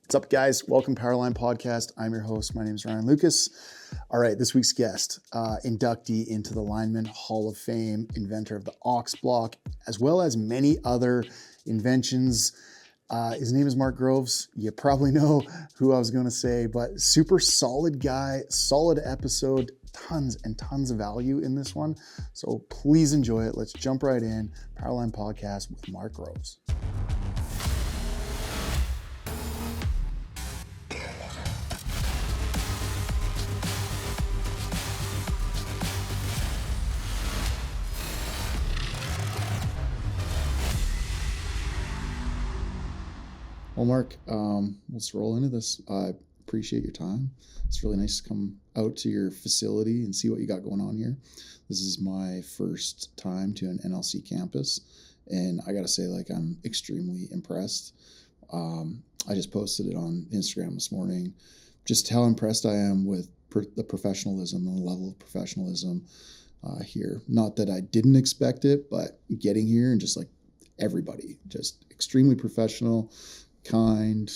What's up, guys? Welcome to Powerline Podcast. I'm your host. My name is Ryan Lucas. All right, this week's guest, inductee into the Lineman Hall of Fame, inventor of the Ox Block, as well as many other inventions. His name is Mark Groves. You probably know who I was going to say, but super solid guy, solid episode, tons and tons of value in this one. So please enjoy it. Let's jump right in. Powerline Podcast with Mark Groves. Well, Mark, let's roll into this. I appreciate your time. It's really nice to come out to your facility and see what you got going on here. This is my first time to an NLC campus, and I got to say, I'm extremely impressed. I just posted it on Instagram this morning, just how impressed I am with the professionalism and the level of professionalism here. Not that I didn't expect it, but getting here and just everybody, just extremely professional, kind,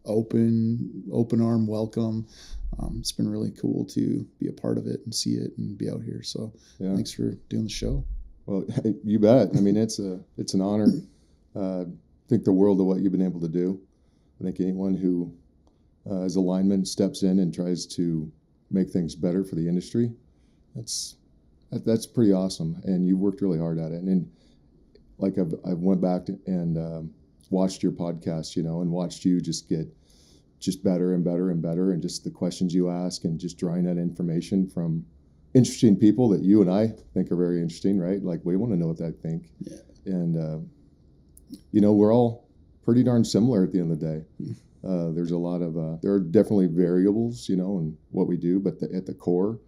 open arm welcome. It's been really cool to be a part of it and see it and be out here. So Thanks for doing the show. Well, you bet. I mean, it's an honor. Think the world of what you've been able to do. I think anyone who, as a lineman, steps in and tries to make things better for the industry, that's pretty awesome. And you worked really hard at it. And I went back and watched your podcast, and watched you just get just better and better and better, and just the questions you ask and just drawing that information from interesting people that you and I think are very interesting, right? Like, we want to know what they think. Yeah. And, we're all pretty darn similar at the end of the day. There's a lot of, there are definitely variables, in what we do, but at the core,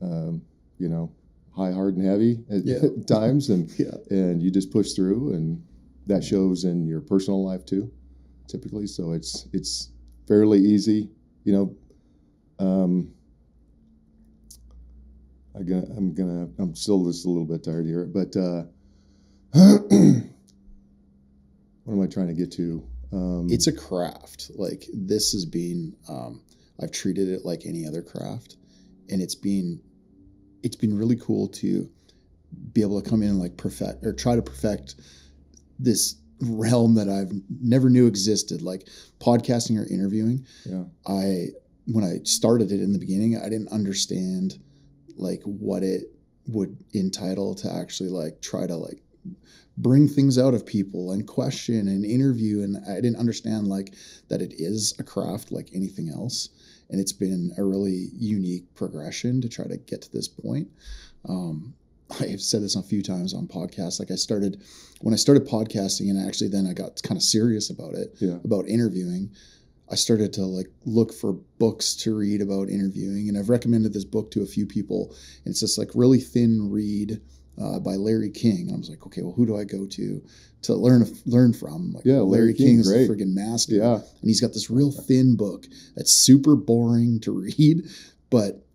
high, hard, and heavy at times, and you just push through, and that shows in your personal life too, typically. So it's fairly easy, I'm still just a little bit tired here, but what am I trying to get to? It's a craft. This has been, I've treated it like any other craft, and it's been really cool to be able to come in and try to perfect this realm that I've never knew existed, like podcasting or interviewing. Yeah. When I started it in the beginning, I didn't understand what it would entitle to actually try to bring things out of people and question and interview. And I didn't understand that it is a craft like anything else. And it's been a really unique progression to try to get to this point. I've said this a few times on podcasts. When I started podcasting, and actually then I got kind of serious about it, about interviewing, I started to look for books to read about interviewing. And I've recommended this book to a few people. And it's this really thin read by Larry King. And I was like, okay, well, who do I go to learn from? Larry King is a friggin' master. Yeah. And he's got this real thin book that's super boring to read, but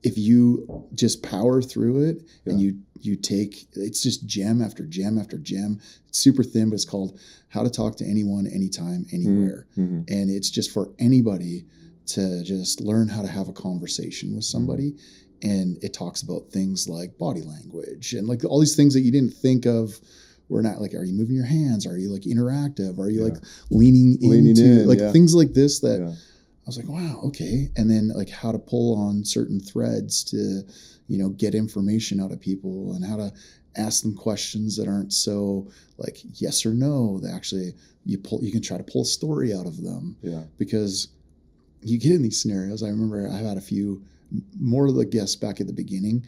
if you just power through it and you take, it's just gem after gem after gem. It's super thin, but it's called How to Talk to Anyone, Anytime, Anywhere. Mm-hmm. And it's just for anybody to just learn how to have a conversation with somebody. And it talks about things like body language and all these things that you didn't think of. We're not are you moving your hands? Are you interactive? Are you leaning into things like this that I was like, wow, okay. And then how to pull on certain threads to, get information out of people, and how to ask them questions that aren't so yes or no. That actually you can try to pull a story out of them. Yeah. Because you get in these scenarios. I remember I had a few more of the guests back at the beginning,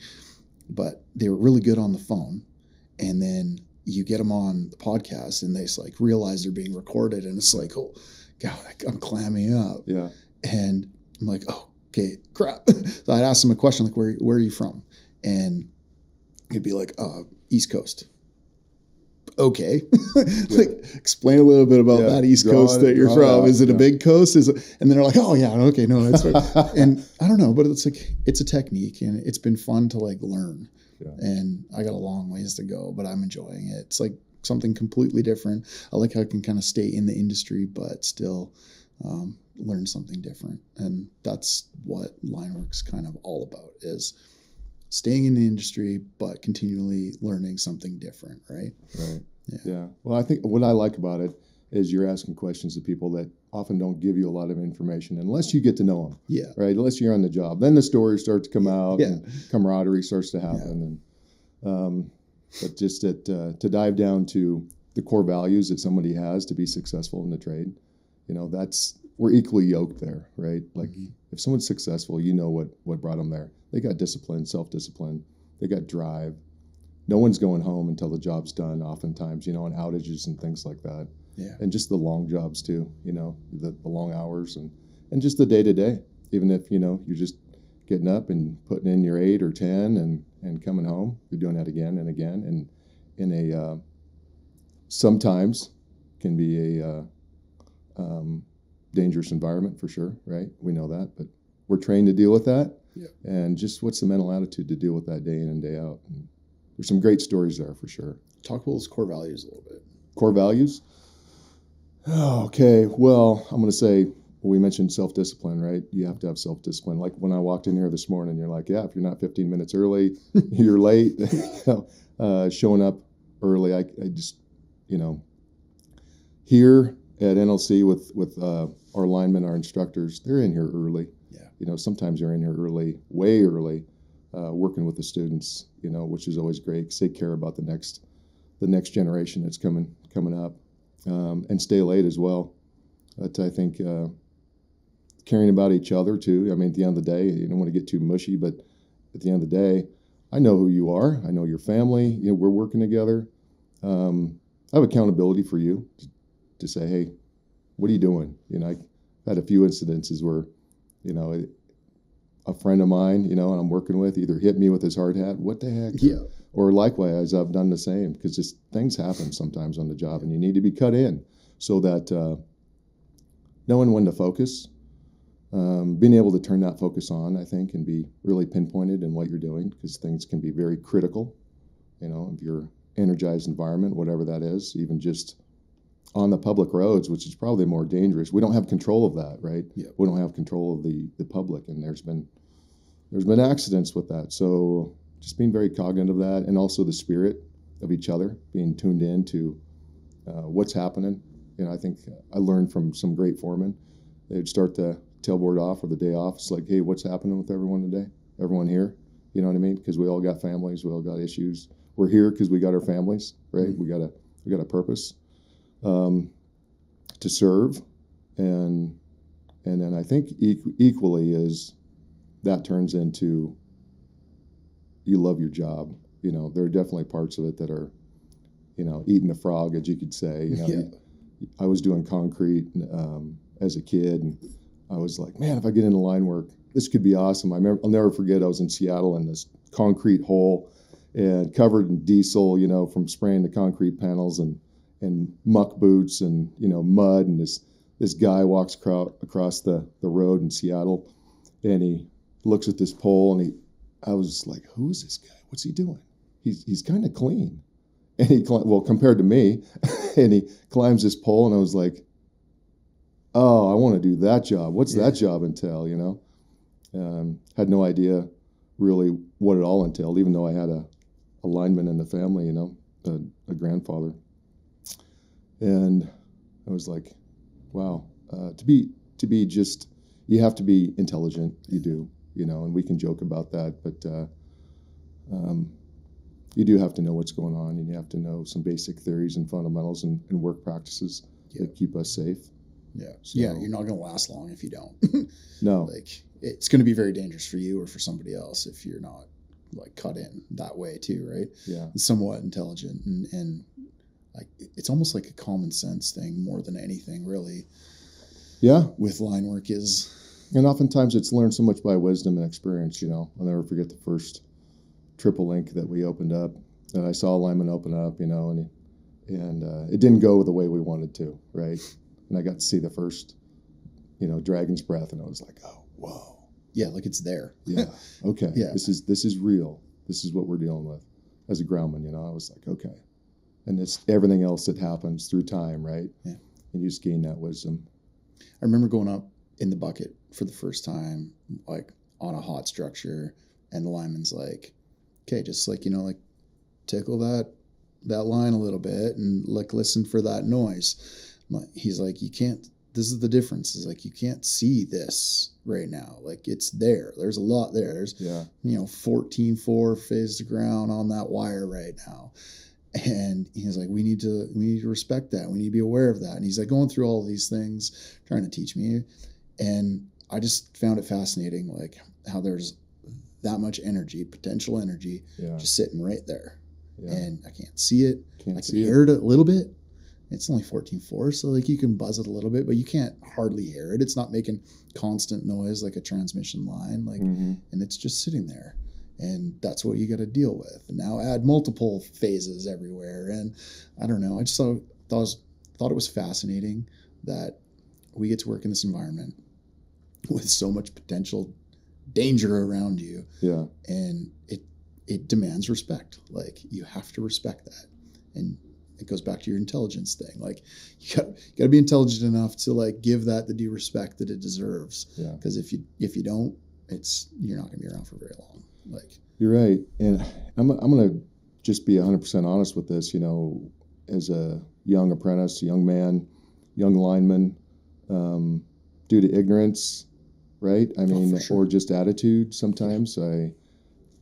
but they were really good on the phone. And then you get them on the podcast and they realize they're being recorded, and it's oh God, I'm clamming up. Yeah. And I'm like, oh, okay, crap. So I'd ask them a question where are you from? And he'd be East Coast. Okay. Explain a little bit about that East Coast that you're from. Is it a big coast? And then they're like, oh yeah, okay, no, that's right. And I don't know, but it's it's a technique, and it's been fun to learn. Yeah. And I got a long ways to go, but I'm enjoying it. It's something completely different. I like how I can kind of stay in the industry, but still learn something different. And that's what line work's kind of all about, is staying in the industry, but continually learning something different, right? Right. Yeah. Well, I think what I like about it is you're asking questions to people that often don't give you a lot of information unless you get to know them. Yeah. Right. Unless you're on the job, then the stories start to come out and camaraderie starts to happen. And but just to dive down to the core values that somebody has to be successful in the trade, we're equally yoked there, right? Like if someone's successful, what brought them there. They got discipline, self-discipline. They got drive. No one's going home until the job's done oftentimes, on outages and things like that. Yeah. And just the long jobs too, the long hours and just the day-to-day, even if, you're just getting up and putting in your 8 or 10 and coming home, you're doing that again and again. And in a, sometimes can be a dangerous environment for sure, right? We know that, but we're trained to deal with that. Yeah. And just what's the mental attitude to deal with that day in and day out? And there's some great stories there for sure. Talk about those core values a little bit. Core values? Oh, okay. Well, I'm going to say, we mentioned self-discipline, right? You have to have self-discipline. Like when I walked in here this morning, you're like, yeah, if you're not 15 minutes early, you're late. Showing up early, I just, here at NLC with our linemen, our instructors, they're in here early. Yeah. Sometimes they're in here early, way early, working with the students, which is always great because they care about the next generation that's coming up, and stay late as well. But I think caring about each other too. I mean, at the end of the day, you don't want to get too mushy, but at the end of the day, I know who you are. I know your family. We're working together. I have accountability for you to say, hey, what are you doing? I've had a few incidences where, a friend of mine, and I'm working with either hit me with his hard hat. What the heck? Yeah. Or likewise, I've done the same because just things happen sometimes on the job and you need to be cut in so that knowing when to focus, being able to turn that focus on, I think, and be really pinpointed in what you're doing because things can be very critical, of your energized environment, whatever that is, even just on the public roads, which is probably more dangerous. We don't have control of that, right? Yeah. We don't have control of the public, and there's been accidents with that. So just being very cognizant of that, and also the spirit of each other, being tuned in to what's happening. I think I learned from some great foremen. They'd start the tailboard off or the day off. It's like, hey, what's happening with everyone today? Everyone here? You know what I mean? Because we all got families, we all got issues. We're here because we got our families, right? Mm-hmm. We got a purpose to serve, and then I think equally is that turns into you love your job. There are definitely parts of it that are, eating the frog, as you could say. Yeah. I was doing concrete as a kid, and I was like, man, if I get into line work, this could be awesome. I'll never forget. I was in Seattle in this concrete hole and covered in diesel, from spraying the concrete panels and muck boots and mud, and this guy walks across the road in Seattle, and he looks at this pole, and I was like, who is this guy? What's he doing? He's kind of clean, and compared to me, and he climbs this pole, and I was like, oh, I want to do that job. What's that job entail? Had no idea really what it all entailed, even though I had a lineman in the family, a grandfather. And I was like, wow, to be just, you have to be intelligent. You do, and we can joke about that, but you do have to know what's going on, and you have to know some basic theories and fundamentals and work practices that keep us safe. Yeah. So, you're not going to last long if you don't. No. It's going to be very dangerous for you or for somebody else if you're not cut in that way too, right? Yeah. It's somewhat intelligent and it's almost like a common sense thing more than anything, really. Yeah. With line work is. And oftentimes it's learned so much by wisdom and experience, I'll never forget the first triple link that we opened up, and I saw a lineman open up, and it didn't go the way we wanted to, right? And I got to see the first, dragon's breath, and I was like, oh, whoa. Yeah, it's there. Yeah. Okay. Yeah. This is real. This is what we're dealing with as a groundman, I was like, okay. And it's everything else that happens through time, right? Yeah. And you just gain that wisdom. I remember going up in the bucket for the first time, like on a hot structure, and the lineman's like, okay, just like, like tickle that line a little bit and like listen for that noise. He's like, you can't, this is the difference. Is like, you can't see this right now. Like it's there. There's a lot there. There's, 14.4 phase to ground on that wire right now. And he's like, we need to respect that. We need to be aware of that. And he's like going through all of these things, trying to teach me. And I just found it fascinating, like how there's that much energy, potential energy, just sitting right there. Yeah. And I can't see it. I can hear it a little bit. It's only 14.4, so like you can buzz it a little bit, but you can't hardly hear it. It's not making constant noise like a transmission line, like, and it's just sitting there. And that's what you got to deal with. And now add multiple phases everywhere. And I don't know. I just thought it was fascinating that we get to work in this environment with so much potential danger around you. Yeah. And it demands respect. Like you have to respect that. And it goes back to your intelligence thing. Like you got to be intelligent enough to like give that the due respect that it deserves. Yeah. Because if you don't, you're not going to be around for very long. Like you're right. And I'm going to just be 100% honest with this, as a young apprentice, young man, young lineman, due to ignorance, right? I mean, or just attitude sometimes.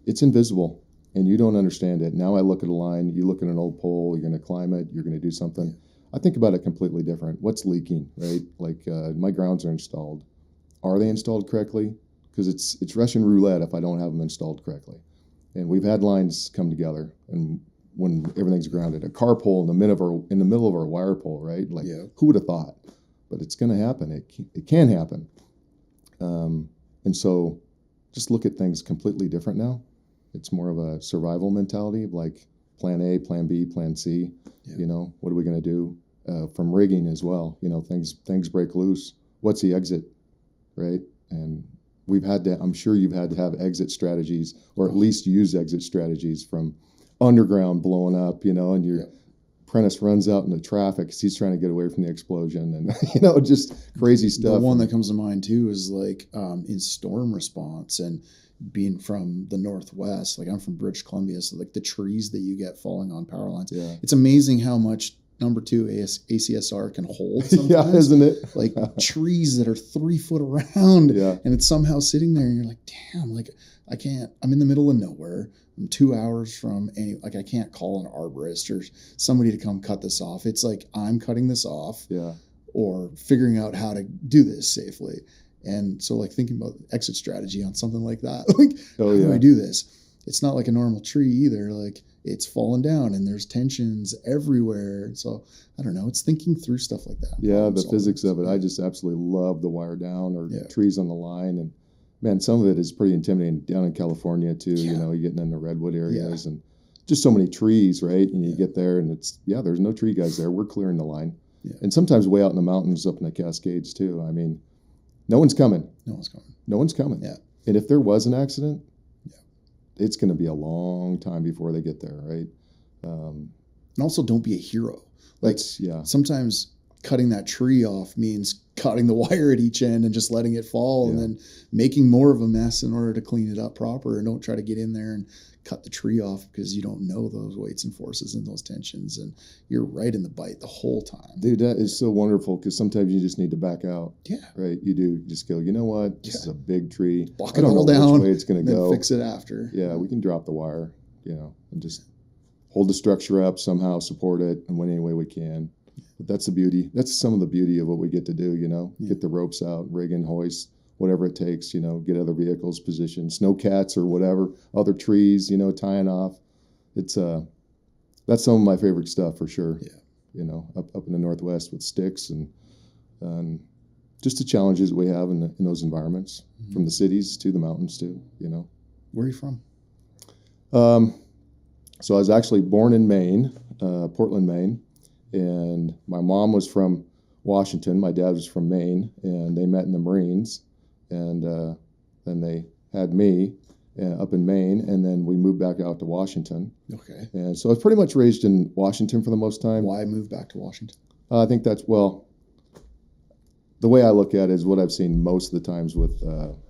It's invisible and you don't understand it. Now I look at a line, you look at an old pole, you're going to climb it, you're going to do something. I think about it completely different. What's leaking, right? Like my grounds are installed. Are they installed correctly? Because it's Russian roulette if I don't have them installed correctly. And we've had lines come together, and when everything's grounded, a car pole in the middle of our wire pole, right? Like, who would have thought? But it's going to happen. It can happen. And so, just look at things completely different now. It's more of a survival mentality of like Plan A, Plan B, Plan C. Yeah. What are we going to do? From rigging as well. Things break loose. What's the exit, right? And I'm sure you've had to have exit strategies, or at least use exit strategies from underground blowing up, and your apprentice runs out into traffic because he's trying to get away from the explosion and, just crazy stuff. The one that comes to mind too is like in storm response and being from the Northwest, like I'm from British Columbia. So like the trees that you get falling on power lines, it's amazing how much number 2 ACSR can hold sometimes. Yeah, isn't it? Like trees that are 3 foot around and it's somehow sitting there and you're like, damn, like I'm in the middle of nowhere. I'm 2 hours from I can't call an arborist or somebody to come cut this off. It's like, I'm cutting this off or figuring out how to do this safely. And so like thinking about exit strategy on something like that, like, how do I do this? It's not like a normal tree either. Like it's fallen down and there's tensions everywhere. So I don't know. It's thinking through stuff like that. Yeah, the physics of it. I just absolutely love the wire down or trees on the line. And man, some of it is pretty intimidating down in California too. You're getting in the redwood areas and just so many trees, right? And you get there and there's no tree guys there. We're clearing the line. Yeah. And sometimes way out in the mountains up in the Cascades too. I mean, no one's coming. No one's coming. Yeah. And if there was an accident, it's going to be a long time before they get there, right? And also, don't be a hero. Like, sometimes cutting that tree off means cutting the wire at each end and just letting it fall and then making more of a mess in order to clean it up proper. And don't try to get in there and cut the tree off because you don't know those weights and forces and those tensions. And you're right in the bite the whole time. Dude, that is so wonderful because sometimes you just need to back out. Yeah. Right? You do. You just go, you know what? This is a big tree. Block it all down. Which way it's going to go. Fix it after. Yeah, we can drop the wire, and just hold the structure up somehow, support it in any way we can. But that's the beauty. That's some of the beauty of what we get to do, Get the ropes out, rig and hoist, whatever it takes, get other vehicles positioned, snowcats or whatever, other trees, tying off. It's that's some of my favorite stuff for sure. Yeah. Up in the Northwest with sticks and just the challenges we have in those environments, from the cities to the mountains too, Where are you from? So I was actually born in Maine, Portland, Maine. And my mom was from Washington. My dad was from Maine, and they met in the Marines. And then they had me up in Maine, and then we moved back out to Washington. Okay. And so I was pretty much raised in Washington for the most time. Why move back to Washington? I think that's, the way I look at it is what I've seen most of the times with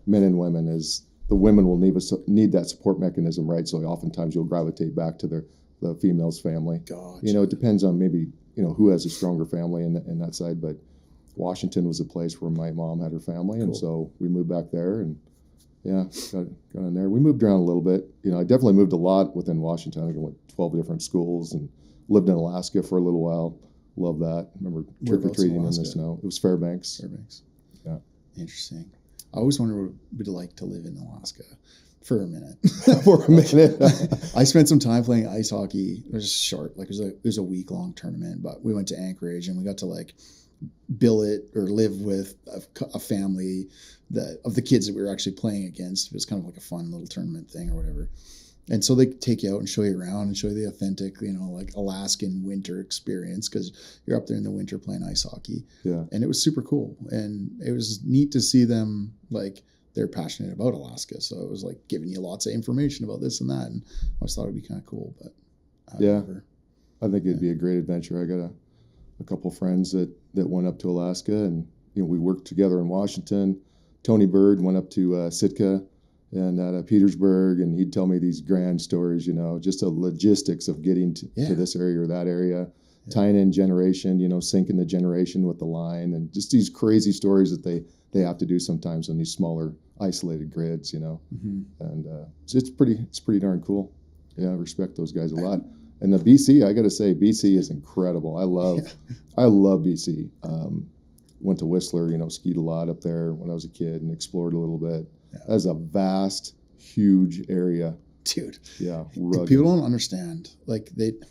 men and women is the women will need that support mechanism, right? So oftentimes you'll gravitate back to the female's family. Gotcha. You know, it depends on maybe, you know, who has a stronger family in that side. But Washington was a place where my mom had her family. And so we moved back there and got in there. We moved around a little bit. You know, I definitely moved a lot within Washington. I think I went 12 different schools and lived in Alaska for a little while. Love that. Remember trick-or-treating in the snow. It was Fairbanks. Yeah. Interesting. I always wondered what it would be like to live in Alaska for a minute. For a minute. I spent some time playing ice hockey. It was short. Like it was a week-long tournament, but we went to Anchorage and we got to like billet or live with a family of the kids that we were actually playing against. It was kind of like a fun little tournament thing or whatever. And so they take you out and show you around and show you the authentic, you know, like Alaskan winter experience because you're up there in the winter playing ice hockey. Yeah. And it was super cool. And it was neat to see them, like, they're passionate about Alaska. So it was like giving you lots of information about this and that. And I always thought it'd be kind of cool. But I think it'd be a great adventure. I got a couple friends that went up to Alaska and, you know, we worked together in Washington. Tony Bird went up to Sitka and at Petersburg, and he'd tell me these grand stories, you know, just the logistics of getting to this area or that area, tying in generation, you know, syncing the generation with the line, and just these crazy stories that they have to do sometimes on these smaller isolated grids, you know. And it's pretty darn cool. Yeah, I respect those guys a lot. And the BC, I got to say, BC is incredible. I love BC. Went to Whistler, you know, skied a lot up there when I was a kid and explored a little bit. Yeah. That's a vast, huge area. Dude. Yeah. Rugged. People don't understand. Like when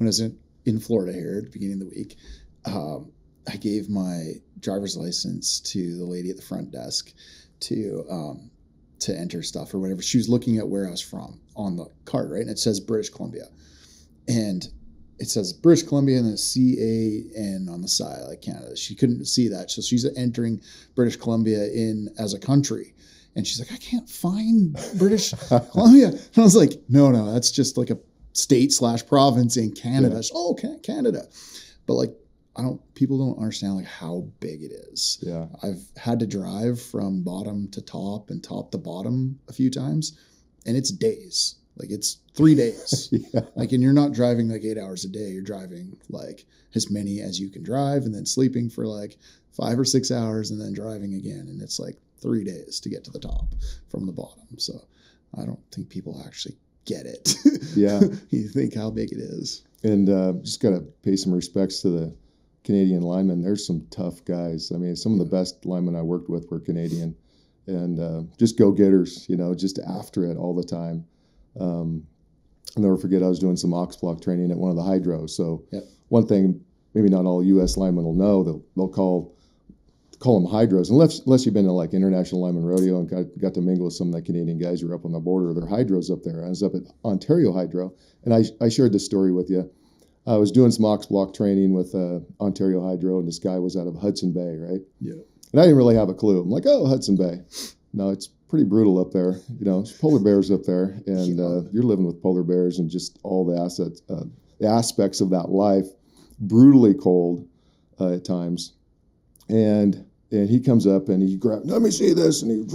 I was in Florida here at the beginning of the week, I gave my driver's license to the lady at the front desk to enter stuff or whatever. She was looking at where I was from on the card, right? And it says British Columbia. And it says British Columbia and then CAN on the side, like Canada. She couldn't see that. So she's entering British Columbia in as a country. And she's like, I can't find British Columbia. And I was like, no, that's just like a state/province in Canada. Yeah. Oh, Canada. But like, people don't understand like how big it is. Yeah. I've had to drive from bottom to top and top to bottom a few times, and it's days. Like it's 3 days. Yeah. Like, and you're not driving like 8 hours a day. You're driving like as many as you can drive and then sleeping for like 5 or 6 hours and then driving again. And it's like 3 days to get to the top from the bottom. So I don't think people actually get it. Yeah. You think how big it is. And just got to pay some respects to the Canadian linemen. There's some tough guys. I mean, some of the best linemen I worked with were Canadian and just go-getters, you know, just after it all the time. I'll never forget I was doing some ox block training at one of the hydros. So one thing maybe not all U.S. linemen will know, they'll call them hydros. Unless you've been to like International Lineman Rodeo and got to mingle with some of the Canadian guys who are up on the border. They're hydros up there. I was up at Ontario Hydro, and I shared this story with you. I was doing some ox block training with Ontario Hydro, and this guy was out of Hudson Bay, right? Yeah. And I didn't really have a clue. I'm like, oh, Hudson Bay. No, it's pretty brutal up there. You know, there's polar bears up there, and you're living with polar bears and just all the aspects of that life. Brutally cold at times. And he comes up and he grabs, let me see this, and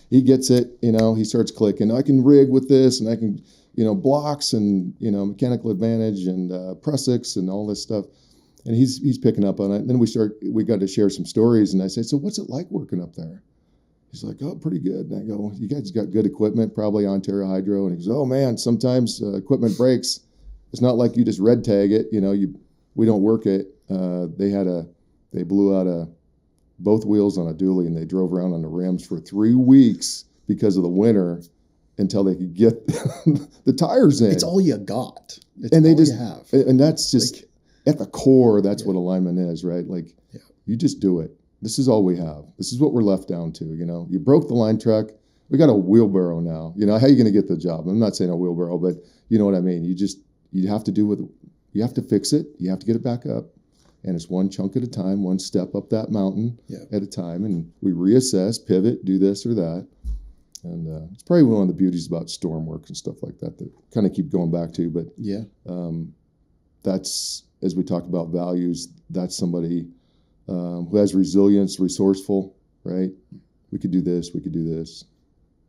he gets it, you know, he starts clicking. I can rig with this, and I can, you know, blocks and, you know, mechanical advantage and prussics and all this stuff. And he's picking up on it. And then we got to share some stories, and I said, so what's it like working up there? He's like, oh, pretty good. And I go, you guys got good equipment, probably Ontario Hydro. And he goes, oh man, sometimes equipment breaks. It's not like you just red tag it, you know, we don't work it. They blew out both wheels on a dually, and they drove around on the rims for 3 weeks because of the winter until they could get the tires in. It's all you got. It's and they all just you have. And that's just like, at the core. That's what a lineman is, right? Like you just do it. This is all we have. This is what we're left down to. You know, you broke the line truck. We got a wheelbarrow now. You know, how are you going to get the job? I'm not saying a wheelbarrow, but you know what I mean. You have to you have to fix it. You have to get it back up. And it's one chunk at a time, one step up that mountain at a time. And we reassess, pivot, do this or that. And it's probably one of the beauties about storm work and stuff like that kind of keep going back to. But that's, as we talk about values, that's somebody who has resilience, resourceful, right? We could do this. We could do this.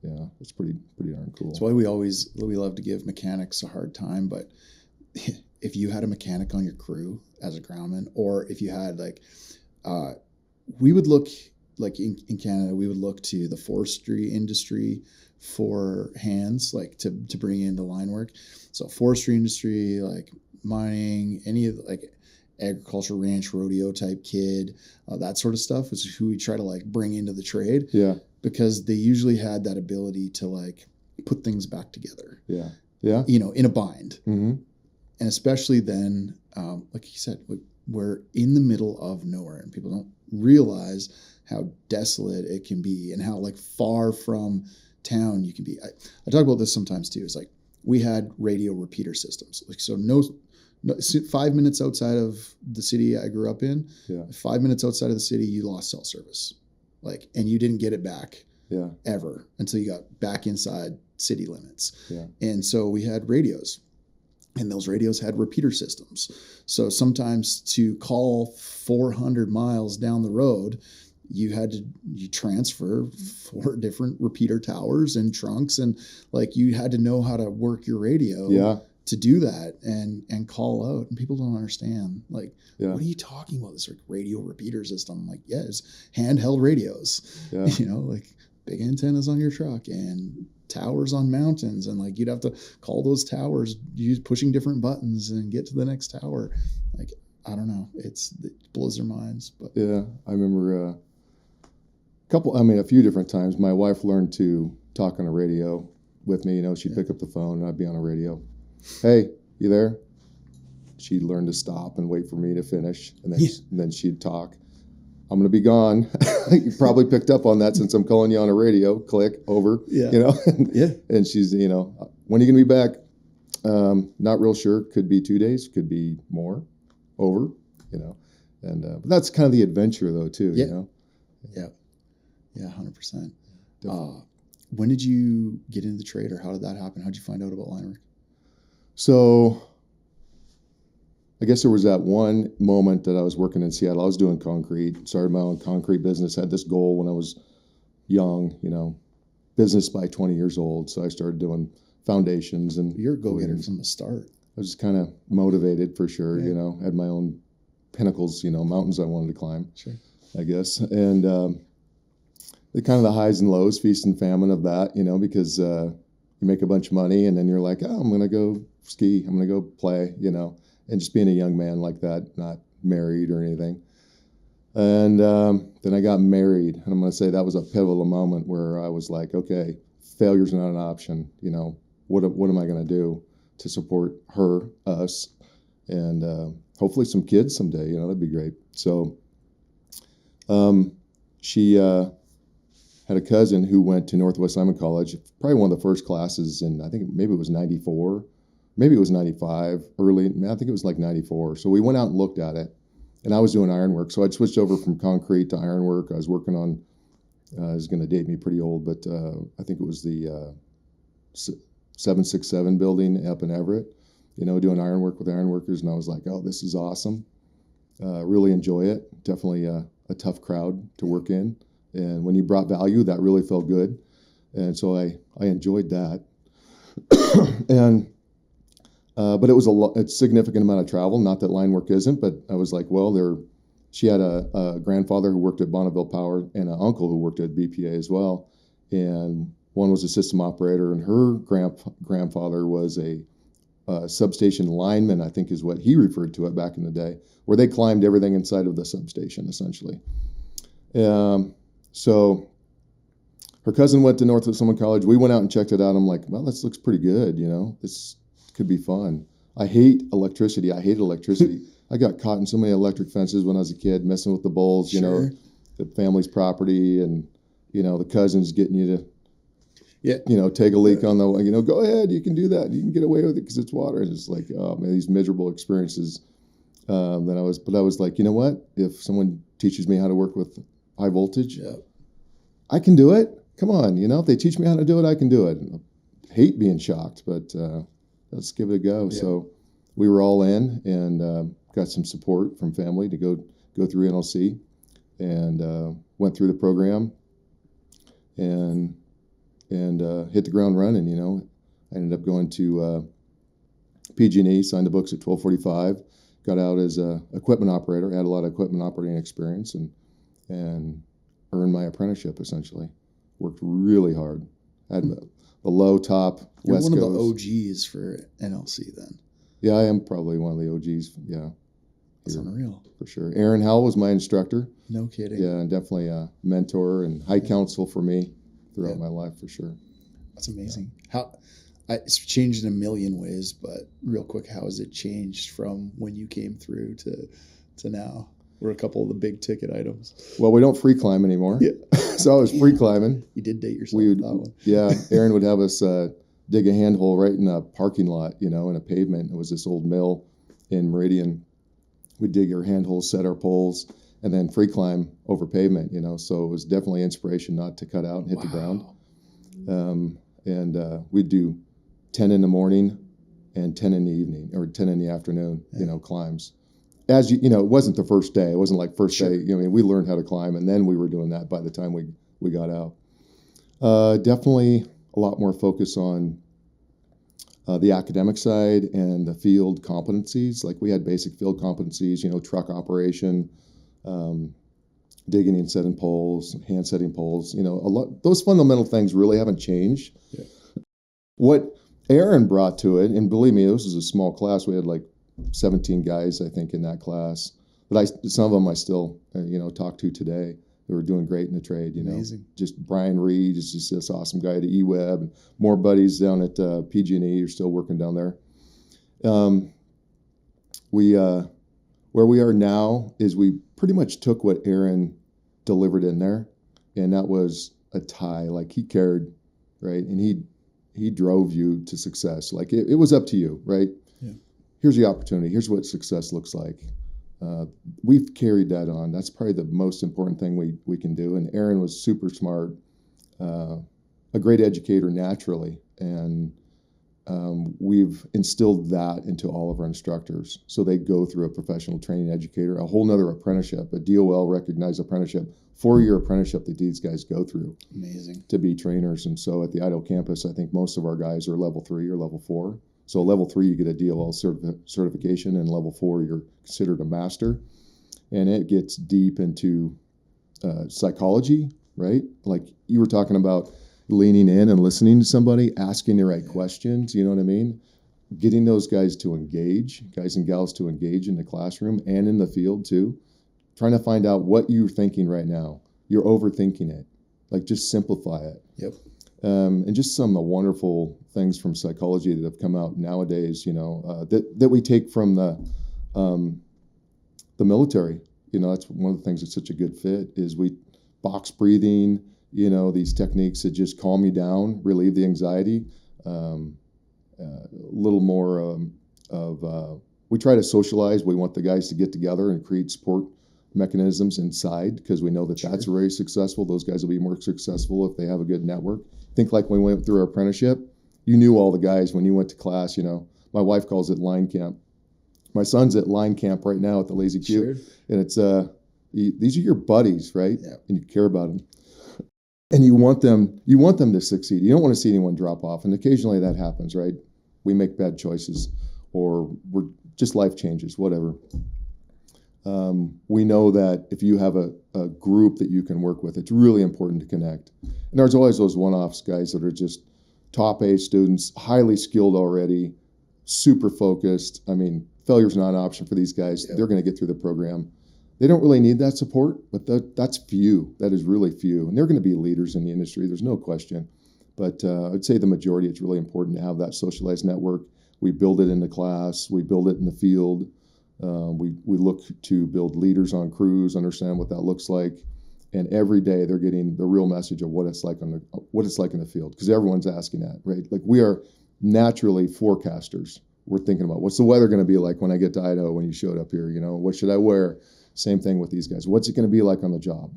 Yeah, it's pretty darn cool. That's why we love to give mechanics a hard time. But if you had a mechanic on your crew as a groundman, or if you had we would look like in Canada, we would look to the forestry industry for hands, like to bring into line work. So forestry industry, like mining, any of like agriculture, ranch, rodeo type kid, that sort of stuff is who we try to like bring into the trade. Yeah. Because they usually had that ability to like put things back together. Yeah. Yeah. In a bind. Mm-hmm. And especially then, like you said, we're in the middle of nowhere and people don't realize how desolate it can be and how like far from town you can be. I talk about this sometimes too. It's like we had radio repeater systems. Like, so no 5 minutes outside of the city I grew up in, 5 minutes outside of the city, you lost cell service. Like, and you didn't get it back ever until you got back inside city limits. Yeah. And so we had radios, and those radios had repeater systems. So sometimes to call 400 miles down the road, you transfer 4 different repeater towers and trunks, and like you had to know how to work your radio to do that and call out. And people don't understand, like, what are you talking about? This like radio repeater system? I'm like, it's handheld radios, like big antennas on your truck and towers on mountains. And like, you'd have to call those towers, pushing different buttons and get to the next tower. Like, I don't know. It blows their minds. But yeah, I remember a few different times my wife learned to talk on a radio with me. She'd pick up the phone and I'd be on a radio. Hey, you there? She'd learn to stop and wait for me to finish, and then she'd talk. I'm going to be gone. You probably picked up on that since I'm calling you on a radio. Click, over. Yeah. And she's, when are you going to be back? Not real sure. Could be 2 days. Could be more. Over. And but that's kind of the adventure, though, too. Yeah. 100%. When did you get into the trade, or how did that happen? How did you find out about line work? So I guess there was that one moment that I was working in Seattle. I was doing concrete, started my own concrete business, had this goal when I was young, business by 20 years old. So I started doing foundations. And you're a go-getter from the start. I was just kind of motivated for sure, had my own pinnacles, mountains I wanted to climb, I guess. And the kind of the highs and lows, feast and famine of that, because you make a bunch of money and then you're like, I'm going to go ski, I'm going to go play, and just being a young man like that, not married or anything. And then I got married, and I'm going to say that was a pivotal moment where I was like, okay, failure's not an option. What am I going to do to support her, us, and hopefully some kids someday, that'd be great. So she had a cousin who went to Northwest Lineman College, probably one of the first classes in, I think maybe it was 94, maybe it was 95, I think it was like 94. So we went out and looked at it, and I was doing ironwork. So I'd switched over from concrete to ironwork. I was working on, it's going to date me pretty old, but I think it was the 767 building up in Everett, doing ironwork with ironworkers. And I was like, oh, this is awesome. Really enjoy it. Definitely a tough crowd to work in. And when you brought value, that really felt good. And so I enjoyed that. And but it was a significant amount of travel. Not that line work isn't, but I was like, well, she had a grandfather who worked at Bonneville Power and an uncle who worked at BPA as well. And one was a system operator, and her grandfather was a substation lineman, I think is what he referred to it back in the day, where they climbed everything inside of the substation, essentially. So her cousin went to Northwest Lineman College. We went out and checked it out. I'm like, well, this looks pretty good. This could be fun. I hate electricity. I hated electricity. I got caught in so many electric fences when I was a kid, messing with the bulbs, the family's property, and, the cousins getting you to, take a leak on the, go ahead, you can do that. You can get away with it because it's water. And it's like, oh man, these miserable experiences. But I was like, you know what? If someone teaches me how to work with high voltage, I can do it. Come on, if they teach me how to do it, I can do it. I hate being shocked, but let's give it a go. Yeah. So we were all in and got some support from family to go go through NLC, and went through the program, and hit the ground running. I ended up going to PG&E, signed the books at 1245, got out as a equipment operator, had a lot of equipment operating experience, and earned my apprenticeship essentially. Worked really hard. Had a low top You're West one Coast. of the OGs for NLC then. Yeah, I am probably one of the OGs. Yeah. That's unreal. For sure. Aaron Howell was my instructor. No kidding. Yeah, and definitely a mentor and high counsel for me throughout my life, for sure. That's amazing. It's changed in a million ways, but real quick, how has it changed from when you came through to now? We're a couple of the big ticket items. Well, we don't free climb anymore. Yeah. So I was free climbing. You did date yourself with that one. Yeah. Aaron would have us dig a handhole right in a parking lot, in a pavement. It was this old mill in Meridian. We'd dig our handholes, set our poles, and then free climb over pavement, So it was definitely inspiration not to cut out and hit the ground. And we'd do 10 in the morning and 10 in the evening or 10 in the afternoon, climbs. As it wasn't the first day. It wasn't like first day. We learned how to climb, and then we were doing that by the time we got out. Definitely a lot more focus on the academic side and the field competencies. Like we had basic field competencies, truck operation, digging and setting poles, hand setting poles. A lot. Those fundamental things really haven't changed. Yeah. What Aaron brought to it, and believe me, this was a small class. We had like 17 guys, I think, in that class. But some of them I still, talk to today. They were doing great in the trade. Amazing. Just Brian Reed is just this awesome guy at eWeb, and more buddies down at PG&E are still working down there. Where we are now is we pretty much took what Aaron delivered in there, and that was a tie. Like he cared, right? And he drove you to success. Like it was up to you, right? Yeah. Here's the opportunity. Here's what success looks like. We've carried that on. That's probably the most important thing we can do. And Aaron was super smart, a great educator naturally, and we've instilled that into all of our instructors. So they go through a professional training educator, a whole nother apprenticeship, a DOL recognized apprenticeship, 4-year apprenticeship that these guys go through. Amazing. To be trainers. And so at the Idaho campus, I think most of our guys are level 3 or level 4. So level 3, you get a DOL certification, and level 4, you're considered a master. And it gets deep into psychology, right? Like you were talking about leaning in and listening to somebody, asking the right questions, you know what I mean? Getting those guys and gals to engage in the classroom and in the field too. Trying to find out what you're thinking right now. You're overthinking it. Like just simplify it. Yep. And just some of the wonderful things from psychology that have come out nowadays, that we take from the military. That's one of the things that's such a good fit is box breathing, these techniques that just calm you down, relieve the anxiety. A little more we try to socialize. We want the guys to get together and create support mechanisms inside because we know that that's very successful. Those guys will be more successful if they have a good network. Think like when we went through our apprenticeship, you knew all the guys when you went to class. My wife calls it line camp. My son's at line camp right now at the Lazy Q, and it's these are your buddies, right? Yeah. And you care about them, and you want them to succeed. You don't want to see anyone drop off, and occasionally that happens, right? We make bad choices, or we're just life changes, whatever. We know that if you have a group that you can work with, it's really important to connect. And there's always those one-offs guys that are just top A students, highly skilled already, super focused. I mean, failure's not an option for these guys. Yep. They're going to get through the program. They don't really need that support, but that's few. That is really few. And they're going to be leaders in the industry. There's no question. But I'd say the majority, it's really important to have that socialized network. We build it in the class. We build it in the field. We look to build leaders on crews, understand what that looks like, and every day they're getting the real message of what it's like in the field, because everyone's asking that, right? Like we are naturally forecasters. We're thinking about what's the weather going to be like when I get to Idaho when you showed up here, what should I wear? Same thing with these guys. What's it going to be like on the job?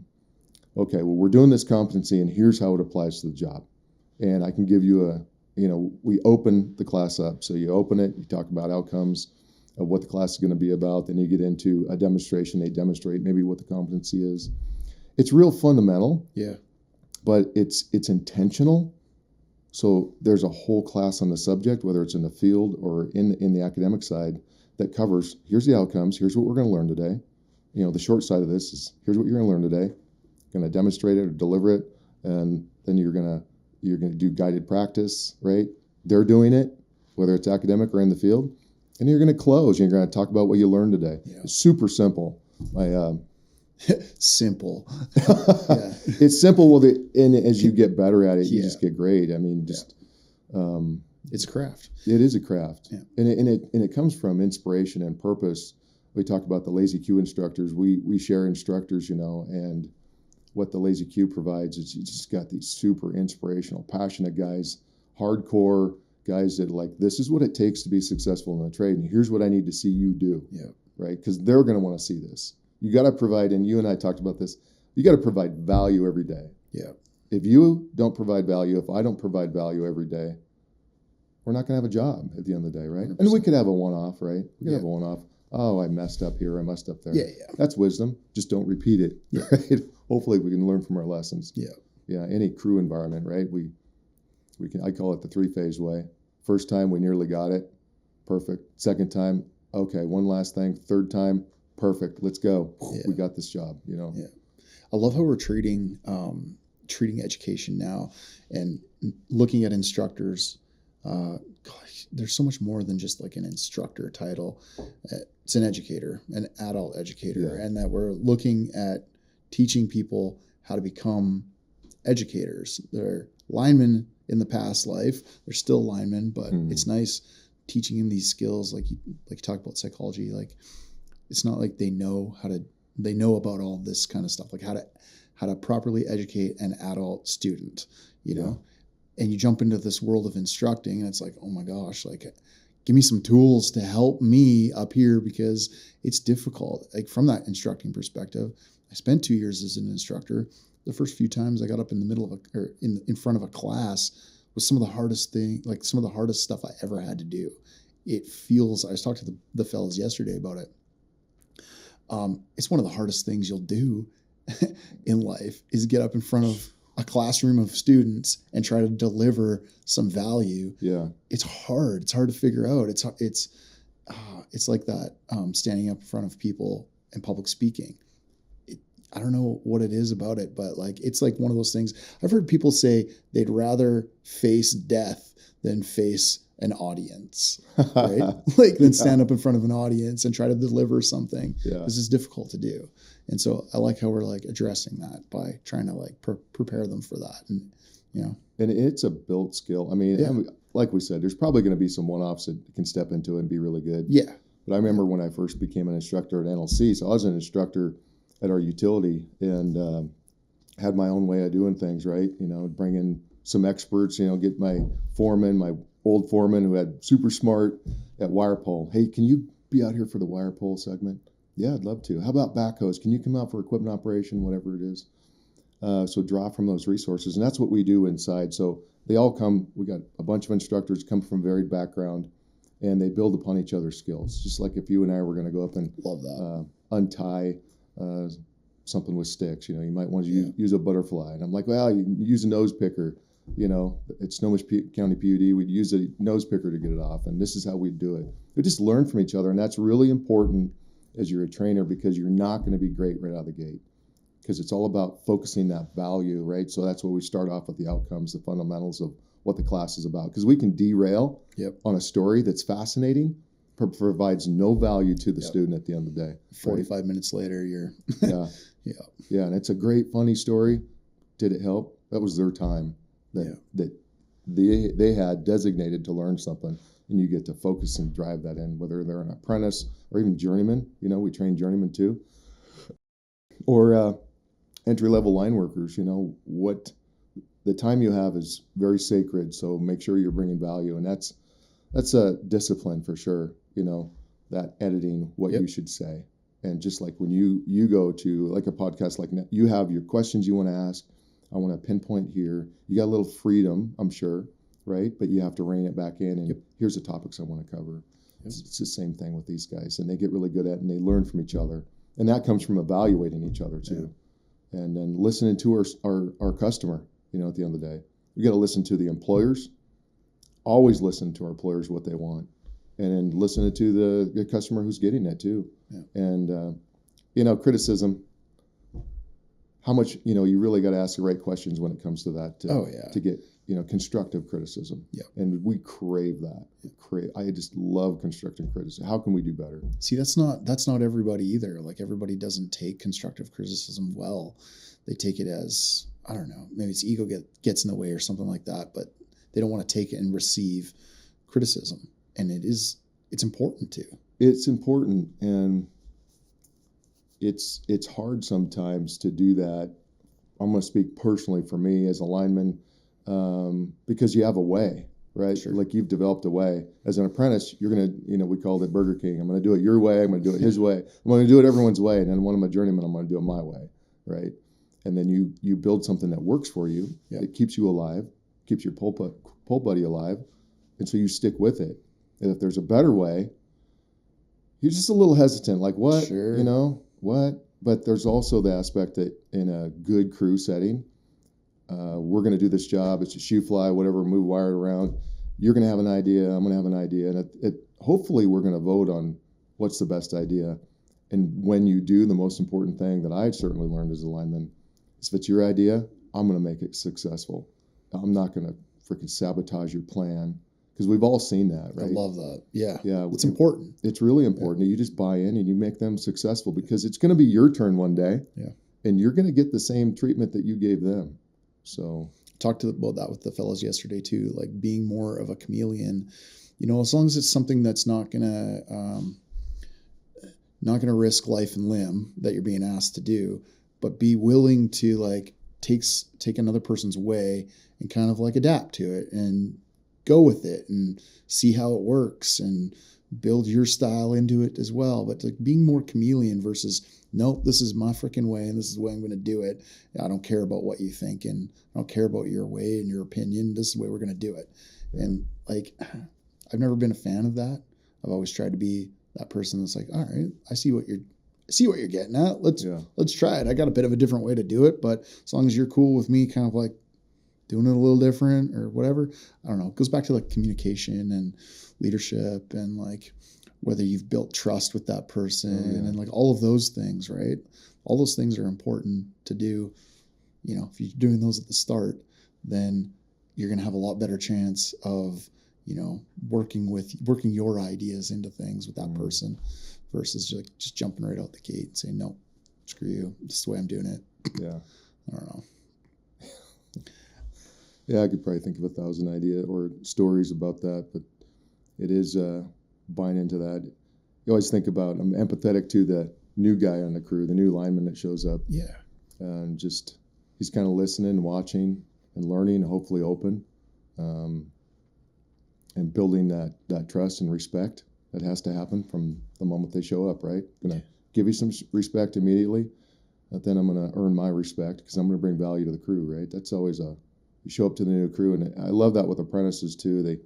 Okay, well, we're doing this competency and here's how it applies to the job. And I can give you we open the class up. So you open it, you talk about outcomes. of what the class is going to be about. Then you get into a demonstration. They demonstrate maybe what the competency is. It's real fundamental. Yeah. But it's intentional. So there's a whole class on the subject, whether it's in the field or in the academic side, that covers, here's the outcomes, here's what we're going to learn today. You know, the short side of this is, here's what you're going to learn today. Going to demonstrate it or deliver it, and then you're going to do guided practice, right? They're doing it, whether it's academic or in the field, and you're going to close. You're going to talk about what you learned today. Yeah. It's super simple. Simple. Yeah. It's simple, and as you get better at it, you just get great. I mean, just it's a craft. It is a craft, yeah. and it comes from inspiration and purpose. We talk about the Lazy Q instructors. We share instructors, and what the Lazy Q provides is you just got these super inspirational, passionate guys, hardcore guys that this is what it takes to be successful in the trade, and here's what I need to see you do. Yeah. Right, because they're going to want to see this. You got to provide, and you and I talked about this, you got to provide value every day. Yeah. If you don't provide value, if I don't provide value every day, we're not going to have a job at the end of the day, right? 100%. And we could have a one-off, right? We could have a one-off. Oh, I messed up here, I messed up there. Yeah. That's wisdom. Just don't repeat it, right? Hopefully we can learn from our lessons. Yeah. Yeah, any crew environment, right? We can, I call it the 3-phase way. First time, we nearly got it. Perfect. Second time, okay, one last thing. Third time, perfect. Let's go. Yeah. We got this job, Yeah. I love how we're treating education now and looking at instructors. Gosh, there's so much more than just an instructor title. It's an educator, an adult educator, and that we're looking at teaching people how to become educators. They're linemen in the past life. They're still linemen, but it's nice teaching them these skills. Like you talk about psychology, it's not like they know about all this kind of stuff, how to properly educate an adult student, you know, and you jump into this world of instructing and it's oh my gosh, give me some tools to help me up here because it's difficult. From that instructing perspective, I spent 2 years as an instructor. The first few times I got up in the middle of in front of a class was some of the hardest stuff I ever had to do. I was talking to the fellas yesterday about it. It's one of the hardest things you'll do in life is get up in front of a classroom of students and try to deliver some value. Yeah. It's hard. It's hard to figure out. It's like that, standing up in front of people and public speaking. I don't know what it is about it, but it's one of those things. I've heard people say they'd rather face death than face an audience, right? Than stand up in front of an audience and try to deliver something. Yeah. This is difficult to do. And so I like how we're addressing that by trying to prepare them for that. And, and it's a built skill. I mean, like we said, there's probably going to be some one-offs that can step into it and be really good. Yeah. But I remember when I first became an instructor at NLC, so I was an instructor at our utility and had my own way of doing things, right? Bring in some experts, get my old foreman who had super smart at wire pull. Hey, can you be out here for the wire pull segment? Yeah, I'd love to. How about backhoes? Can you come out for equipment operation, whatever it is? So draw from those resources. And that's what we do inside. So they all come, we got a bunch of instructors come from varied background and they build upon each other's skills. Just like if you and I were going to go up and love that. Untie something with sticks, you might want to use a butterfly. And I'm well, you use a nose picker. At Snohomish County PUD, we'd use a nose picker to get it off, and this is how we'd do it. We just learn from each other, and that's really important as you're a trainer because you're not going to be great right out of the gate because it's all about focusing that value, right? So that's where we start off with the outcomes, the fundamentals of what the class is about because we can derail on a story that's fascinating, provides no value to the student at the end of the day. 45 minutes later, you're... Yeah, and it's a great, funny story. Did it help? That was their time. That they had designated to learn something, and you get to focus and drive that in, whether they're an apprentice or even journeyman. We train journeymen too, or entry-level line workers. What the time you have is very sacred, so make sure you're bringing value, and that's a discipline for sure. That editing what you should say, and just like when you go to a podcast like that, you have your questions you want to ask. I want to pinpoint here. You got a little freedom, I'm sure, right? But you have to rein it back in. And here's the topics I want to cover. It's the same thing with these guys, and they get really good at it, and they learn from each other, and that comes from evaluating each other too, and then listening to our customer. At the end of the day, we got to listen to the employers. Always listen to our employers what they want, and then listen to the customer who's getting it too. Yeah. And criticism. How much you really got to ask the right questions when it comes to that. To get constructive criticism. Yeah. And we crave that. I just love constructive criticism. How can we do better? See, that's not everybody either. Like, everybody doesn't take constructive criticism well. They take it as, I don't know, maybe it's ego gets in the way or something like that, but they don't want to take it and receive criticism. And it's important to. It's important, and it's hard sometimes to do that. I'm going to speak personally for me as a lineman, because you have a way, right? Sure. Like, you've developed a way. As an apprentice, you're going to, we called it Burger King. I'm going to do it your way. I'm going to do it his way. I'm going to do it everyone's way. And then when I'm a journeyman, I'm going to do it my way, right? And then you build something that works for you. Yep. It keeps you alive, keeps your pole buddy alive. And so you stick with it. And if there's a better way, you're just a little hesitant. Like, what? Sure. What? But there's also the aspect that in a good crew setting, we're going to do this job. It's a shoe fly, whatever, move wire around. You're going to have an idea. I'm going to have an idea. And hopefully we're going to vote on what's the best idea. And when you do, the most important thing that I certainly learned as a lineman is, if it's your idea, I'm going to make it successful. I'm not going to freaking sabotage your plan, because we've all seen that, right? I love that. Yeah. Yeah. It's important. It's really important that you just buy in and you make them successful, because it's going to be your turn one day. Yeah. And you're going to get the same treatment that you gave them. So talked about that with the fellows yesterday too, like being more of a chameleon, as long as it's something that's not gonna risk life and limb that you're being asked to do, but be willing to like take another person's way and kind of like adapt to it and go with it and see how it works and build your style into it as well. But like being more chameleon versus, nope, this is my freaking way and this is the way I'm going to do it. I don't care about what you think, and I don't care about your way and your opinion. This is the way we're going to do it. Yeah. And like, I've never been a fan of that. I've always tried to be that person that's like, all right, I see what you're getting at. Let's try it. I got a bit of a different way to do it, but as long as you're cool with me kind of like doing it a little different or whatever, I don't know. It goes back to like communication and leadership and like whether you've built trust with that person and like all of those things, right? All those things are important to do. If you're doing those at the start, then you're going to have a lot better chance of, working your ideas into things with that person versus just jumping right out the gate and saying, no, screw you. This is the way I'm doing it. Yeah. I don't know. Yeah, I could probably think of 1,000 ideas or stories about that, but it is buying into that. You always think about, I'm empathetic to the new guy on the crew, the new lineman that shows up. Yeah. And he's kind of listening, watching, and learning, hopefully open, and building that trust and respect that has to happen from the moment they show up, right? Going to give you some respect immediately, but then I'm going to earn my respect because I'm going to bring value to the crew, right? That's always you show up to the new crew, and I love that with apprentices too. They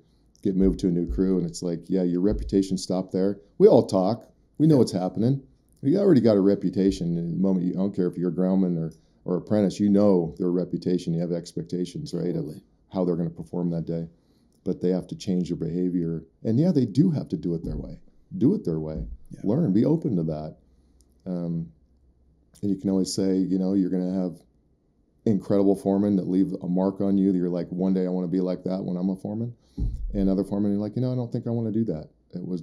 get moved to a new crew, and it's like, yeah, your reputation stopped there. We all talk. We know what's happening. You already got a reputation. In the moment, I don't care if you're a groundman or apprentice, their reputation. You have expectations, right, of how they're going to perform that day. But they have to change their behavior. And yeah, they do have to do it their way. Do it their way. Yeah. Learn. Be open to that. And you can always say, you're going to have incredible foremen that leave a mark on you that you're like, one day I want to be like that when I'm a foreman. And other foremen are like, I don't think I want to do that.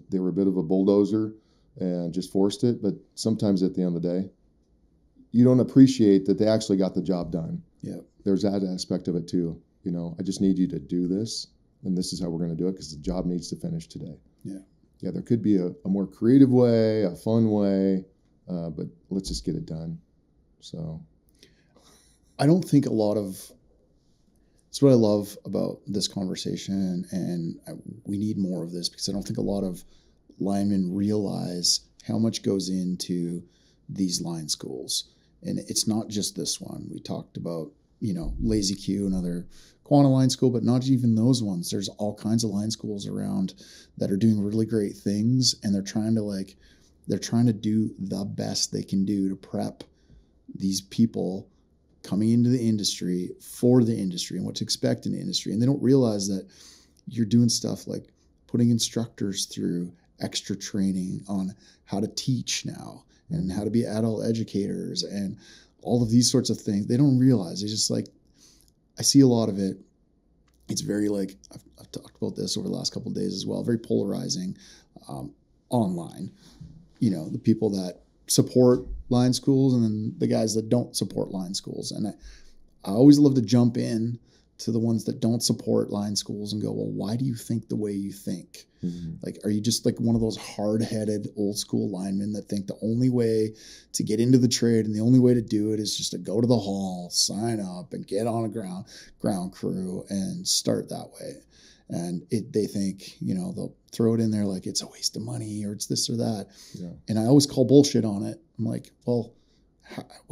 They were a bit of a bulldozer and just forced it. But sometimes at the end of the day, you don't appreciate that they actually got the job done. Yeah. There's that aspect of it too. I just need you to do this, and this is how we're going to do it because the job needs to finish today. Yeah. Yeah, there could be a more creative way, a fun way, but let's just get it done. So I don't think a lot of it's what I love about this conversation, and we need more of this because I don't think a lot of linemen realize how much goes into these line schools. And it's not just this one. We talked about, Lazy Q and other Quanta Line School, but not even those ones. There's all kinds of line schools around that are doing really great things, and they're trying to do the best they can do to prep these people coming into the industry for the industry and what to expect in the industry. And they don't realize that you're doing stuff like putting instructors through extra training on how to teach now and how to be adult educators and all of these sorts of things. They don't realize. They just like, I see a lot of it. It's very like, I've talked about this over the last couple of days as well, very polarizing online. You know, the people that support line schools and then the guys that don't support line schools. And I always love to jump in to the ones that don't support line schools and go, well, why do you think the way you think? Mm-hmm. Like, are you just like one of those hard-headed old school linemen that think the only way to get into the trade and the only way to do it is just to go to the hall, sign up, and get on a ground crew and start that way? And they think, you know, they'll throw it in there like it's a waste of money or it's this or that. Yeah. And I always call bullshit on it. I'm like, well,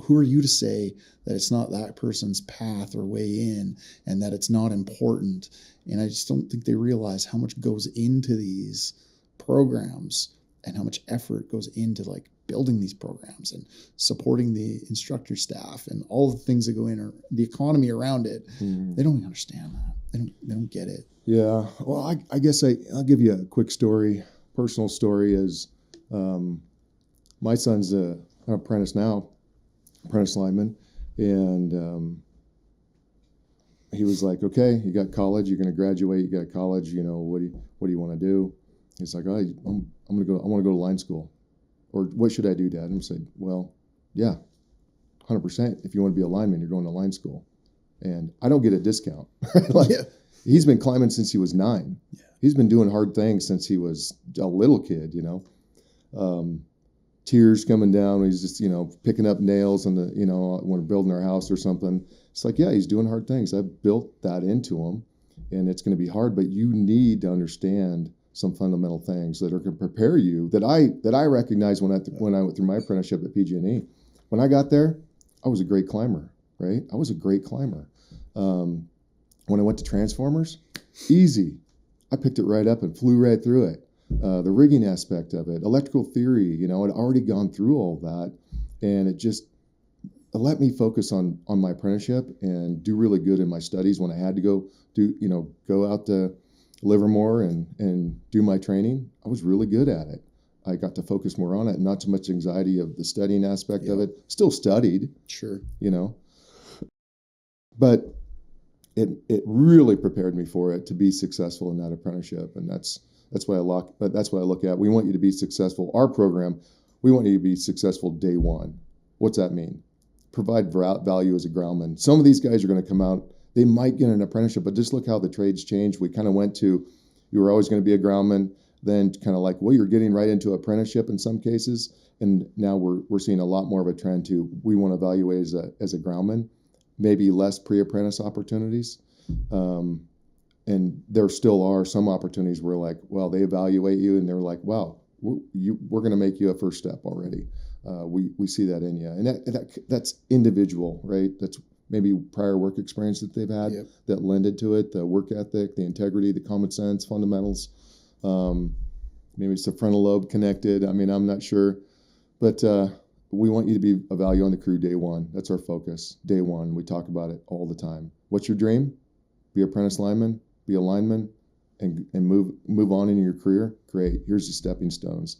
who are you to say that it's not that person's path or way in and that it's not important? And I just don't think they realize how much goes into these programs and how much effort goes into like building these programs and supporting the instructor staff and all the things that go in or the economy around it. They don't understand that. They don't get it. Yeah. Well, I guess I'll give you a quick story. Personal story is my son's an apprentice now, apprentice lineman. And he was like, okay, you got college, you're going to graduate, you got college, you know, what do you want to do? He's like, oh, I want to go to line school. Or what should I do, Dad? And I'm saying, well, yeah, 100%. If you want to be a lineman, you're going to line school. And I don't get a discount. Like, yeah. He's been climbing since he was 9. Yeah. He's been doing hard things since he was a little kid, you know. Tears coming down. He's just, you know, picking up nails on the, you know, when we're building our house or something. It's like, yeah, he's doing hard things. I've built that into him, and it's going to be hard, but you need to understand some fundamental things that are going to prepare you that I recognized when I went through my apprenticeship at PG&E. When I got there, I was a great climber, right? I was a great climber. When I went to Transformers, easy. I picked it right up and flew right through it. The rigging aspect of it, electrical theory, you know, I'd already gone through all that, and it let me focus on my apprenticeship and do really good in my studies when I had to go out to Livermore and do my training. I was really good at it. I got to focus more on it, not so much anxiety of the studying aspect of it. Still studied, sure, you know, but it really prepared me for it to be successful in that apprenticeship, and that's why I look at. We want you to be successful. Our program, we want you to be successful day one. What's that mean? Provide value as a groundman. Some of these guys are going to come out. They might get an apprenticeship, but just look how the trades changed. We kind of went to, you were always going to be a groundman, then kind of like, well, you're getting right into apprenticeship in some cases, and now we're seeing a lot more of a trend to we want to evaluate as a groundman, maybe less pre-apprentice opportunities. And there still are some opportunities where like, well, they evaluate you and they're like, wow, we're going to make you a first step already. We see that in you. And that's individual, right? That's maybe prior work experience that they've had that lended to it, the work ethic, the integrity, the common sense, fundamentals. Maybe it's the frontal lobe connected. I mean, I'm not sure. But we want you to be a value on the crew day one. That's our focus. Day one. We talk about it all the time. What's your dream? Be an apprentice lineman, be a lineman, and move on in your career. Great. Here's the stepping stones.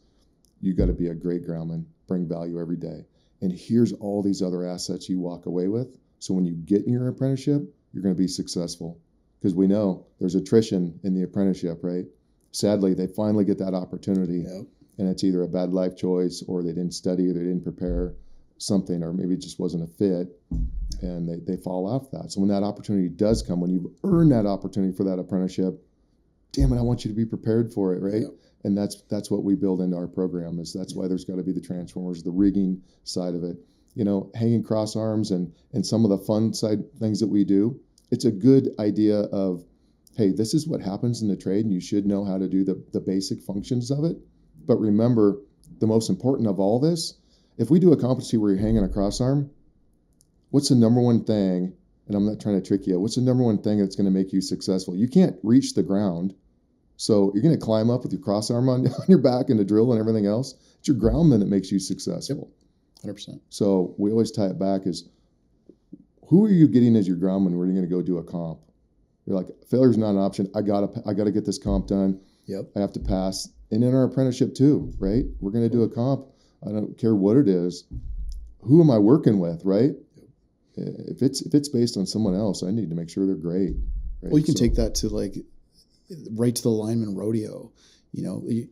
You got to be a great groundman. Bring value every day. And here's all these other assets you walk away with. So when you get in your apprenticeship, you're going to be successful. Because we know there's attrition in the apprenticeship, right? Sadly, they finally get that opportunity. Yep. And it's either a bad life choice or they didn't study or they didn't prepare something, or maybe it just wasn't a fit, and they fall off that. So when that opportunity does come, when you've earned that opportunity for that apprenticeship, damn it, I want you to be prepared for it, right? Yep. And that's what we build into our program. That's why there's got to be the transformers, the rigging side of it, you know, hanging cross arms and some of the fun side things that we do. It's a good idea of, hey, this is what happens in the trade, and you should know how to do the basic functions of it. But remember, the most important of all this, if we do a competency where you're hanging a cross arm, what's the number one thing and I'm not trying to trick you, what's the number one thing that's going to make you successful? You can't reach the ground. So you're going to climb up with your cross arm on your back and the drill and everything else. It's your groundman that makes you successful. Yep. 100%. So we always tie it back as, who are you getting as your groundman where you're going to go do a comp? You're like, failure's not an option. I gotta get this comp done. Yep. I have to pass. And in our apprenticeship too, right? We're going to do a comp. I don't care what it is. Who am I working with, right? If it's based on someone else, I need to make sure they're great. Right? Well, you can take that to like right to the lineman rodeo. You know, you're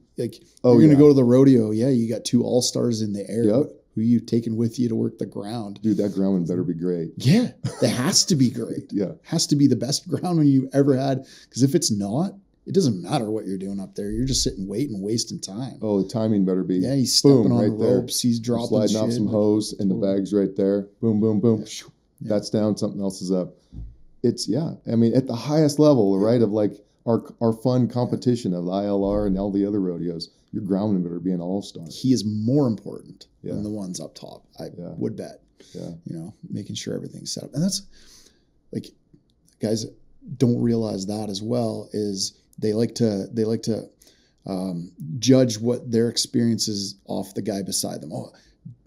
Oh, going to yeah. go to the rodeo. Yeah, you got 2 all-stars in the air. Yep. Who you taking with you to work the ground? Dude, that groundman better be great. Yeah, that has to be great. Yeah. Has to be the best groundman you ever had. Because if it's not, it doesn't matter what you're doing up there. You're just sitting waiting, wasting time. Oh, the timing better be. Yeah, he's stepping on right the there. ropes. He's dropping Sliding off shit. some hose, and the bag's right there. Boom, boom, boom. Yeah. That's down. Something else is up. It's, I mean, at the highest level, right, of like our fun competition of the ILR and all the other rodeos, your groundman better be an all-star. He is more important Yeah. than the ones up top. I would bet. Yeah. You know, making sure everything's set up. And that's like, guys don't realize that as well is they like to judge what their experience is off the guy beside them. Oh,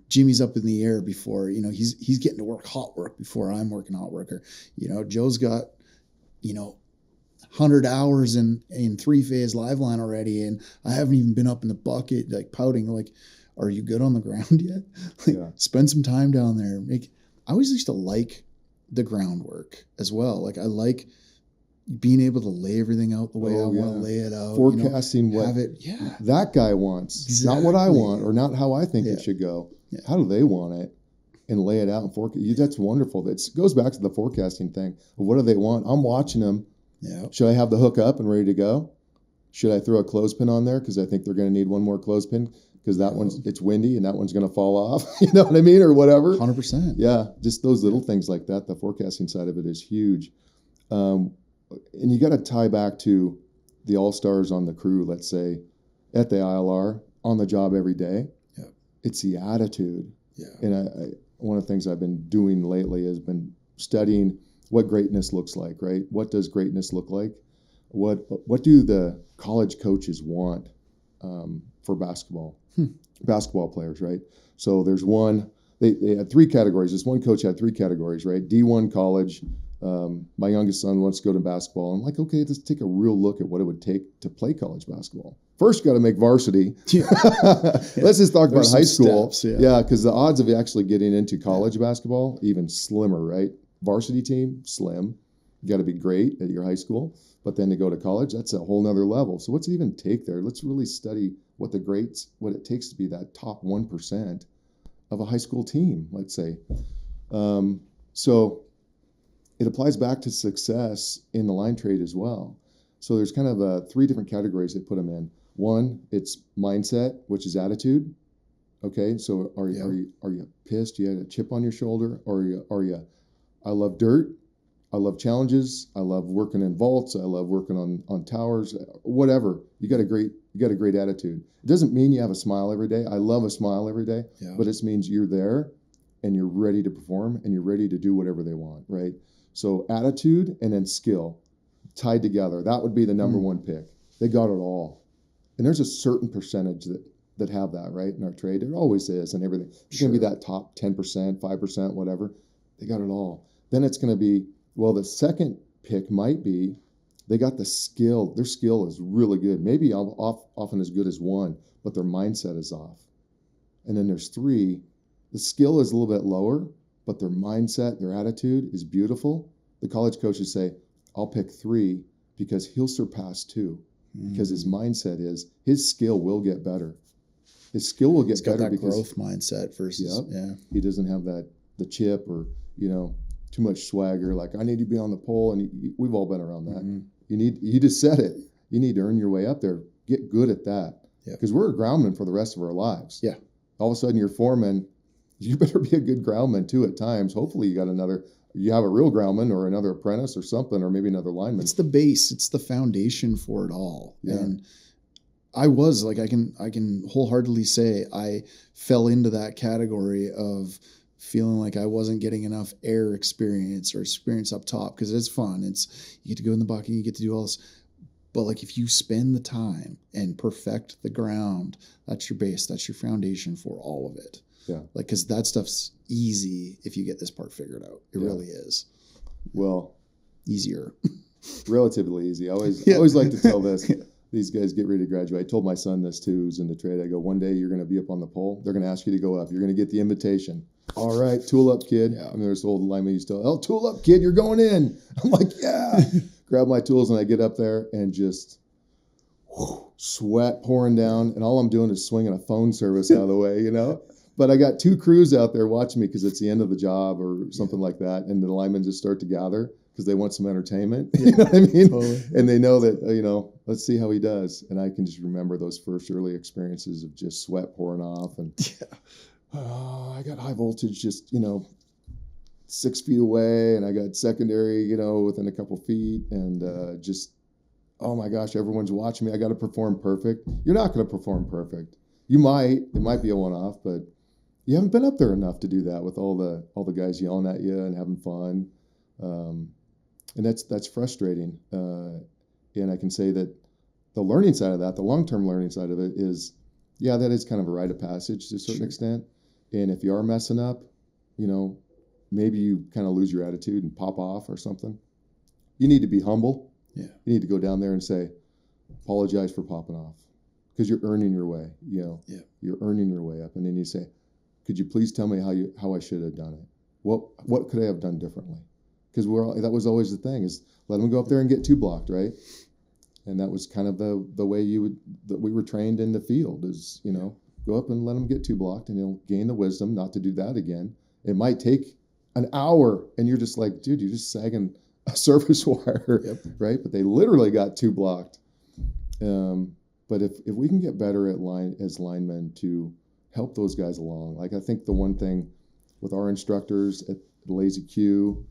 Jimmy's up in the air before, you know, he's getting to work hot work before I'm working hot work. Or, you know, Joe's got, you know, 100 hours in 3-phase live line already, and I haven't even been up in the bucket, like pouting, like, are you good on the ground yet? Like, spend some time down there. I always used to like the groundwork as well. Like, I like being able to lay everything out the way I want to lay it out. Forecasting what that guy wants. Exactly. Not what I want or not how I think it should go. Yeah. How do they want it? And lay it out and forecast. That's wonderful. It goes back to the forecasting thing. What do they want? I'm watching them. Yeah. Should I have the hook up and ready to go? Should I throw a clothespin on there because I think they're going to need one more clothespin because that it's windy and that one's going to fall off? You know what I mean, or whatever. 100%. Yeah, just those little things like that. The forecasting side of it is huge, and you got to tie back to the all-stars on the crew. Let's say at the ILR on the job every day. Yeah, it's the attitude. Yeah, and one of the things I've been doing lately has been studying what greatness looks like, right? What does greatness look like? What do the college coaches want for basketball? Basketball players, right? So there's one, they had 3 categories. This one coach had 3 categories, right? D1 college. My youngest son wants to go to basketball. I'm like, okay, let's take a real look at what it would take to play college basketball. First, got to make varsity. Let's just talk about high school. Steps, yeah, because the odds of actually getting into college basketball, even slimmer, right? Varsity team, slim. You got to be great at your high school. But then to go to college, that's a whole nother level. So what's it even take there? Let's really study what it takes to be that top 1% of a high school team, let's say. So it applies back to success in the line trade as well. So there's kind of 3 different categories they put them in. One, it's mindset, which is attitude. Okay, so are you pissed? You had a chip on your shoulder, or are you? I love dirt. I love challenges. I love working in vaults. I love working on towers. Whatever. You got a great attitude. It doesn't mean you have a smile every day. I love a smile every day, but it means you're there and you're ready to perform and you're ready to do whatever they want, right? So attitude and then skill tied together. That would be the number 1 pick. They got it all. And there's a certain percentage that have that, right, in our trade. There always is and everything. It's going to be that top 10%, 5%, whatever. They got it all. Then it's going to be, well, the second pick might be they got the skill. Their skill is really good. Maybe often as good as 1, but their mindset is off. And then there's 3. The skill is a little bit lower, but their mindset, their attitude is beautiful. The college coaches say, I'll pick 3 because he'll surpass 2. Because his mindset is his skill will get better. His skill will get better because growth mindset versus he doesn't have the chip or too much swagger. Like I need to be on the pole, and we've all been around that. You just said it. You need to earn your way up there. Get good at that because we're a groundman for the rest of our lives. Yeah. All of a sudden you're foreman. You better be a good groundman too at times. Hopefully you have a real groundman or another apprentice or something, or maybe another lineman. It's the base. It's the foundation for it all. Yeah. And I can wholeheartedly say I fell into that category of feeling like I wasn't getting enough air experience or experience up top, because it's fun. You get to go in the bucket, you get to do all this. But like if you spend the time and perfect the ground, that's your base, that's your foundation for all of it. Yeah. Like, because that stuff's easy if you get this part figured out. It really is. Well, easier. Relatively easy. I always like to tell this. These guys get ready to graduate. I told my son this too, who's in the trade. I go, one day you're going to be up on the pole. They're going to ask you to go up. You're going to get the invitation. All right, tool up, kid. Yeah. I mean, there's old lineman used to, oh, tool up, kid. You're going in. I'm like, yeah. Grab my tools and I get up there and just sweat pouring down. And all I'm doing is swinging a phone service out of the way, you know. But I got 2 crews out there watching me because it's the end of the job or something like that. And the linemen just start to gather because they want some entertainment. You know what I mean? Totally. And they know that, let's see how he does. And I can just remember those first early experiences of just sweat pouring off. And I got high voltage just, 6 feet away. And I got secondary, within a couple feet. And just, oh my gosh, everyone's watching me. I got to perform perfect. You're not going to perform perfect. You might. It might be a one-off, but you haven't been up there enough to do that with all the guys yelling at you and having fun. And that's frustrating. And I can say that the learning side of that, the long-term learning side of it is, that is kind of a rite of passage to a certain extent. And if you are messing up, maybe you kind of lose your attitude and pop off or something. You need to be humble. Yeah. You need to go down there and say, apologize for popping off, because you're earning your way. You're earning your way up. And then you say, could you please tell me how I should have done it? What could I have done differently? Because that was always the thing, is let them go up there and get 2 blocked, right? And that was kind of the way that we were trained in the field is, go up and let them get 2 blocked, and you'll gain the wisdom not to do that again. It might take an hour, and you're just like, dude, you're just sagging a service wire, right? But they literally got 2 blocked. But if we can get better as linemen to help those guys along, like I think the one thing with our instructors at Lazy Q,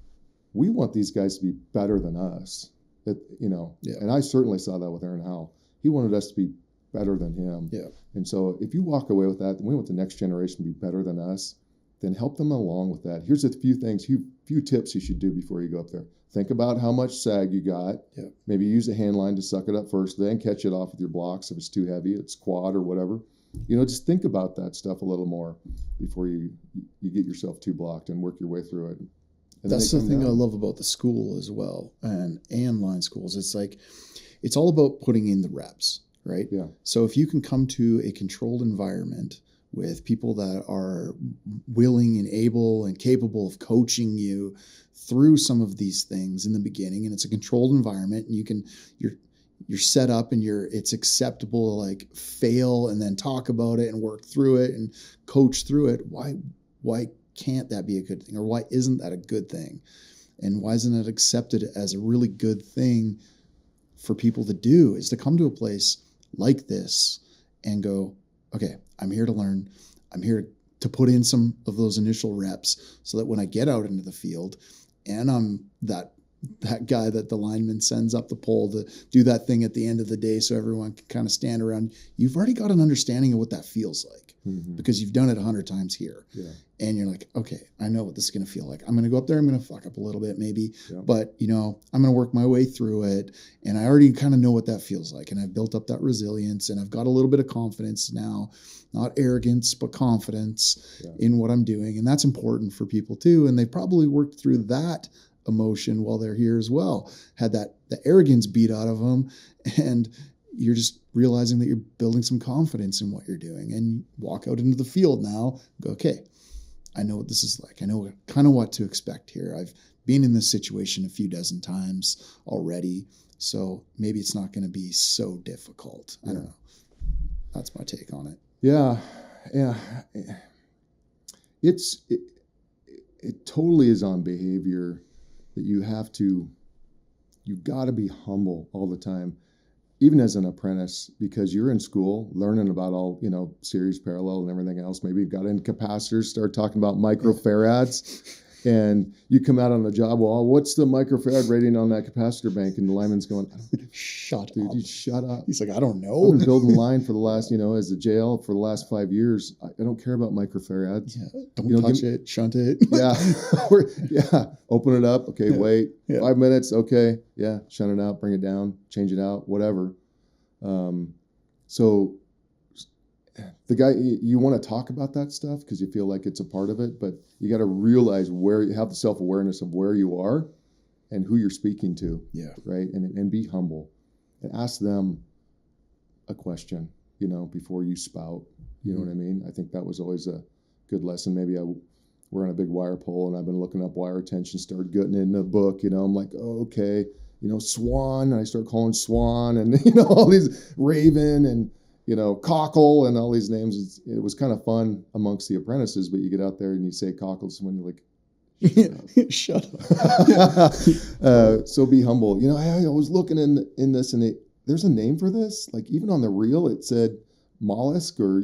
we want these guys to be better than us. And I certainly saw that with Aaron Howell. He wanted us to be better than him. Yeah. And so if you walk away with that, and we want the next generation to be better than us, then help them along with that. Here's a few tips you should do before you go up there. Think about how much sag you got. Yeah. Maybe use a hand line to suck it up first, then catch it off with your blocks if it's too heavy, it's quad or whatever. Just think about that stuff a little more before you get yourself 2 blocked and work your way through it. And that's the thing I love about the school as well, and line schools. It's like, it's all about putting in the reps, right? Yeah. So if you can come to a controlled environment with people that are willing and able and capable of coaching you through some of these things in the beginning, and it's a controlled environment, and you're set up and it's acceptable to like fail and then talk about it and work through it and coach through it. Why can't that be a good thing? Or why isn't that a good thing? And why isn't it accepted as a really good thing for people to do, is to come to a place like this and go, okay, I'm here to learn. I'm here to put in some of those initial reps so that when I get out into the field and I'm that guy that the lineman sends up the pole to do that thing at the end of the day so everyone can kind of stand around, you've already got an understanding of what that feels like, because you've done it 100 times here. Yeah. And you're like, okay, I know what this is going to feel like. I'm going to go up there. I'm going to fuck up a little bit maybe, but I'm going to work my way through it. And I already kind of know what that feels like. And I've built up that resilience, and I've got a little bit of confidence now, not arrogance, but confidence in what I'm doing. And that's important for people too. And they probably worked through that emotion while they're here as well, had the arrogance beat out of them, and you're just realizing that you're building some confidence in what you're doing, and you walk out into the field now, go, okay, I know what this is like. I know kind of what to expect here. I've been in this situation a few dozen times already, so maybe it's not going to be so difficult. I don't know. That's my take on it. Yeah. It totally is on behavior that you've got to be humble all the time, even as an apprentice, because you're in school learning about all, series parallel and everything else. Maybe you've got in capacitors, start talking about microfarads, And you come out on the job, well, what's the microfarad rating on that capacitor bank? And the lineman's going, Shut dude, up. you shut up. He's like, I don't I've know. been building line for the last, as a JL for the last 5 years. I don't care about microfarads. Yeah, don't touch it, shunt it. Yeah. Open it up. Okay, wait. 5 minutes. Okay. Yeah. Shunt it out, bring it down, change it out, whatever. So the guy, you want to talk about that stuff because you feel like it's a part of it, but you got to realize where you have the self-awareness of where you are and who you're speaking to. Yeah. Right. And be humble and ask them a question, before you spout. You know what I mean? I think that was always a good lesson. Maybe we're on a big wire pole and I've been looking up wire tension, started getting in the book, I'm like, oh, okay, swan. And I start calling swan and, all these raven and, cockle and all these names. It was kind of fun amongst the apprentices, but you get out there and you say cockle to someone, you're like, shut up. So be humble. I was looking in this and there's a name for this. Like even on the reel, it said mollusk or,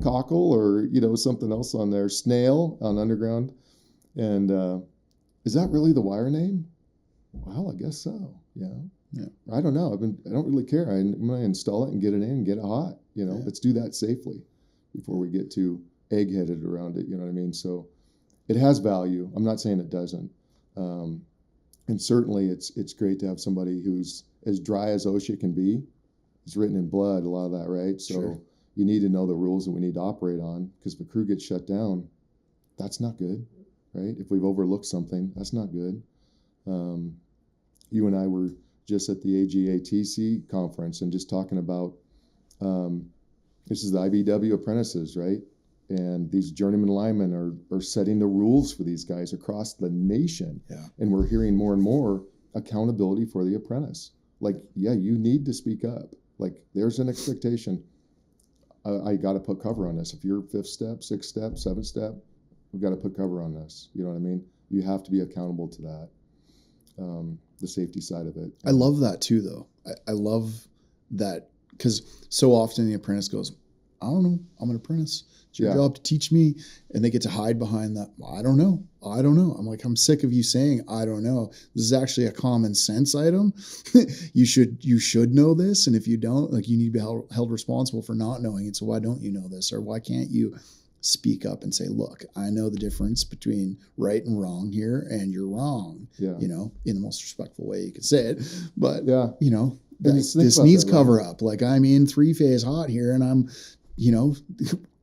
cockle or, something else on there, snail on underground. And is that really the wire name? Well, I guess so. Yeah. I don't know. I don't really care. I'm going to install it and get it in and get it hot. Let's do that safely before we get too egg-headed around it. You know what I mean? So it has value. I'm not saying it doesn't. And certainly it's great to have somebody who's as dry as OSHA can be. It's written in blood, a lot of that, right? So you need to know the rules that we need to operate on because if a crew gets shut down, that's not good, right? If we've overlooked something, that's not good. You and I were just at the AGATC conference and just talking about, this is the IBW apprentices, right? And these journeyman linemen are setting the rules for these guys across the nation. Yeah. And we're hearing more and more accountability for the apprentice. Like, yeah, you need to speak up. Like, there's an expectation. I got to put cover on this. If you're 5th step, 6th step, 7th step, we've got to put cover on this. You know what I mean? You have to be accountable to that. The safety side of it. I love that too, though. I love that because so often the apprentice goes, I don't know. I'm an apprentice. It's your job to teach me. And they get to hide behind that. Well, I don't know. I'm like, I'm sick of you saying, I don't know. This is actually a common sense item. You should know this. And if you don't, like, you need to be held responsible for not knowing it. So why don't you know this? Or why can't you speak up and say, look, I know the difference between right and wrong here, and you're wrong, in the most respectful way you could say it. But, this needs cover up. Like, I'm in 3-phase hot here and I'm,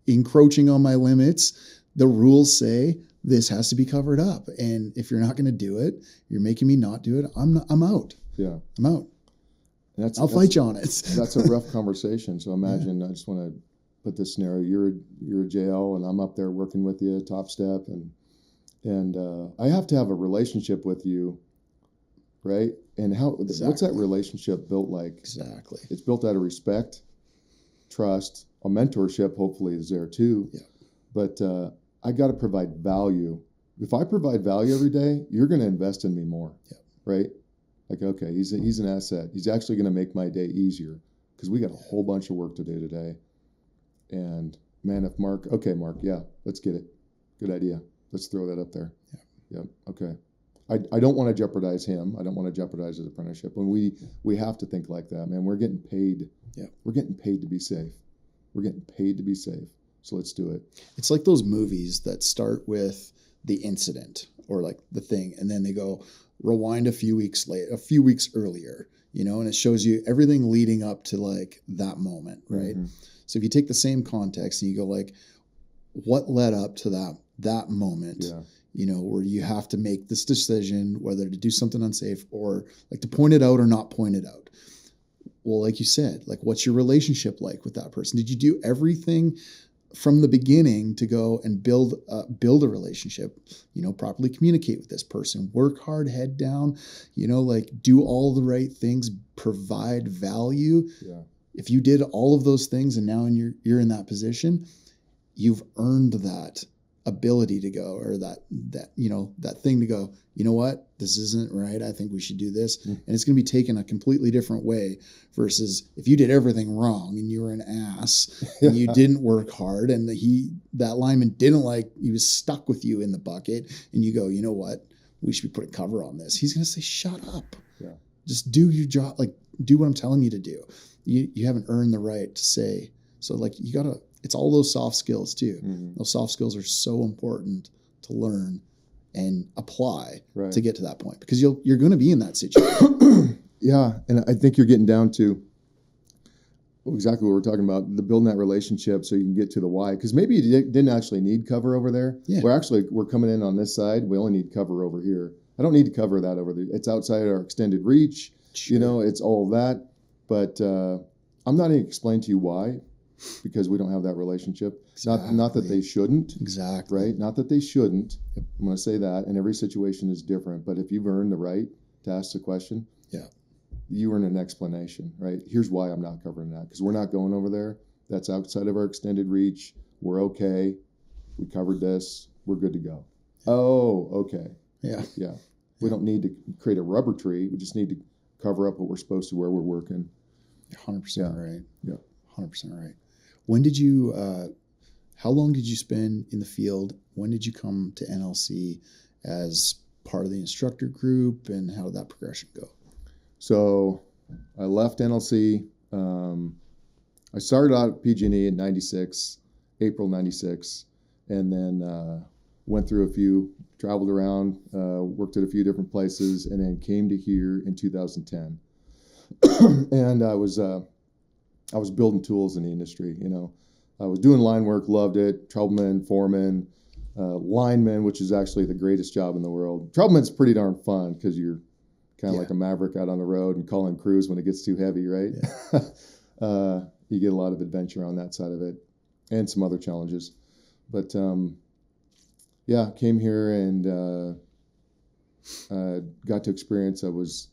encroaching on my limits. The rules say this has to be covered up. And if you're not going to do it, you're making me not do it. I'm out. Yeah. I'm out. I'll fight you on it. That's a rough conversation. So imagine, I just want to put this scenario. You're a JL and I'm up there working with you, top step. And I have to have a relationship with you, right? And what's that relationship built like? Exactly. It's built out of respect, trust, a mentorship hopefully is there too. Yeah. But I got to provide value. If I provide value every day, you're going to invest in me more. Yeah. Right? Like, okay, he's an asset. He's actually going to make my day easier because we got a whole bunch of work to do today. And man, if Mark, yeah, let's get it. Good idea. Let's throw that up there. Yeah. Okay. I don't want to jeopardize him. I don't want to jeopardize his apprenticeship. When we have to think like that, man. We're getting paid. Yeah. We're getting paid to be safe. We're getting paid to be safe. So let's do it. It's like those movies that start with the incident or like the thing, and then they go rewind a few weeks earlier, and it shows you everything leading up to like that moment, right? Mm-hmm. So if you take the same context and you go like, what led up to that moment? Yeah. Where you have to make this decision, whether to do something unsafe or like to point it out or not point it out. Well, like you said, like what's your relationship like with that person? Did you do everything from the beginning to go and build a relationship, properly communicate with this person, work hard, head down, like do all the right things, provide value. Yeah. If you did all of those things and now you're in that position, you've earned that ability to go, or that thing to go, you know what, this isn't right. I think we should do this. And it's going to be taken a completely different way versus if you did everything wrong and you were an ass and you didn't work hard and that lineman he was stuck with you in the bucket and you go, you know what, we should be putting cover on this. He's going to say, shut up. Yeah. Just do your job. Like, do what I'm telling you to do. You haven't earned the right to say. So like it's all those soft skills too. Mm-hmm. Those soft skills are so important to learn and apply to get to that point, because you're going to be in that situation. Yeah. And I think you're getting down to exactly what we're talking about, the building that relationship so you can get to the why. Because maybe you didn't actually need cover over there. Yeah. We're coming in on this side. We only need cover over here. I don't need to cover that over there. It's outside our extended reach. Sure. It's all of that. But I'm not going to explain to you why, because we don't have that relationship. Exactly. Not that they shouldn't. Exactly. Right? Not that they shouldn't. Yep. I'm going to say that. And every situation is different. But if you've earned the right to ask the question, you earn an explanation, right? Here's why I'm not covering that. Because we're not going over there. That's outside of our extended reach. We're okay. We covered this. We're good to go. Yeah. Oh, okay. Yeah. Yeah. We don't need to create a rubber tree. We just need to cover up what we're supposed to where we're working. 100% right. Yeah. 100% right. When did you, how long did you spend in the field? When did you come to NLC as part of the instructor group, and how did that progression go? So I left NLC. I started out at PG&E in April 96, and then went through traveled around, worked at a few different places, and then came to here in 2010. And I was building tools in the industry. I was doing line work, loved it. Troubleman, foreman, lineman, which is actually the greatest job in the world. Troubleman's pretty darn fun because you're kind of like a maverick out on the road and calling crews when it gets too heavy, right? Yeah. You get a lot of adventure on that side of it, and some other challenges. But came here and got to experience. I was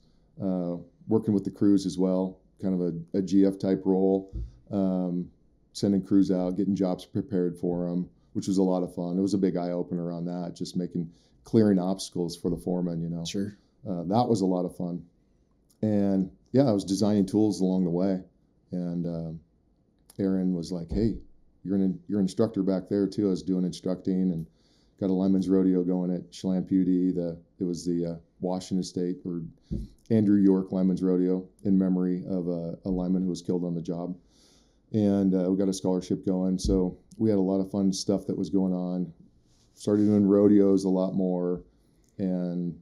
working with the crews as well, kind of a GF type role, sending crews out, getting jobs prepared for them, which was a lot of fun. It was a big eye opener on that, just clearing obstacles for the foreman, Sure. That was a lot of fun. And I was designing tools along the way. And Aaron was like, hey, you're an instructor back there too. I was doing instructing and got a lineman's rodeo going at Chameleon. It was the Washington State or Andrew York Lineman's Rodeo in memory of a lineman who was killed on the job. And we got a scholarship going. So we had a lot of fun stuff that was going on. Started doing rodeos a lot more and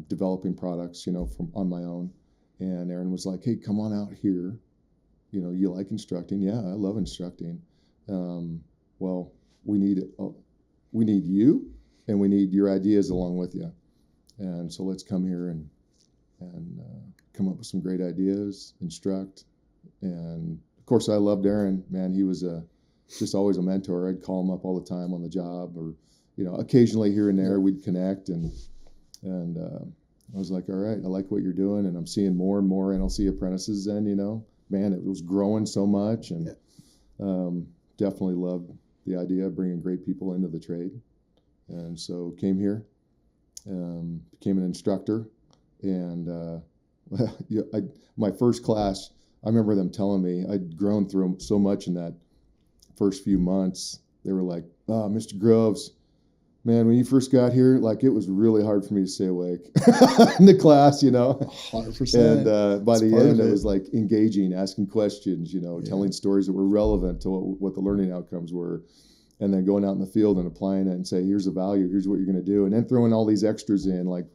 developing products, from on my own. And Aaron was like, hey, come on out here. You like instructing? Yeah, I love instructing. Well, we need you, and we need your ideas along with you. And so let's come here and come up with some great ideas, instruct. And of course, I loved Aaron. Man, he was just always a mentor. I'd call him up all the time on the job, or occasionally here and there we'd connect. And I was like, all right, I like what you're doing, and I'm seeing more and more NLC apprentices. And man, it was growing so much, and definitely loved the idea of bringing great people into the trade. And so came here, became an instructor, and my first class, I remember them telling me I'd grown through so much in that first few months. They were like, oh, Mr. Groves, man, when you first got here, like, it was really hard for me to stay awake in the class, 100%. And by the end, it was like engaging, asking questions, telling stories that were relevant to what the learning outcomes were, and then going out in the field and applying it and say, here's the value, here's what you're going to do. And then throwing all these extras in, like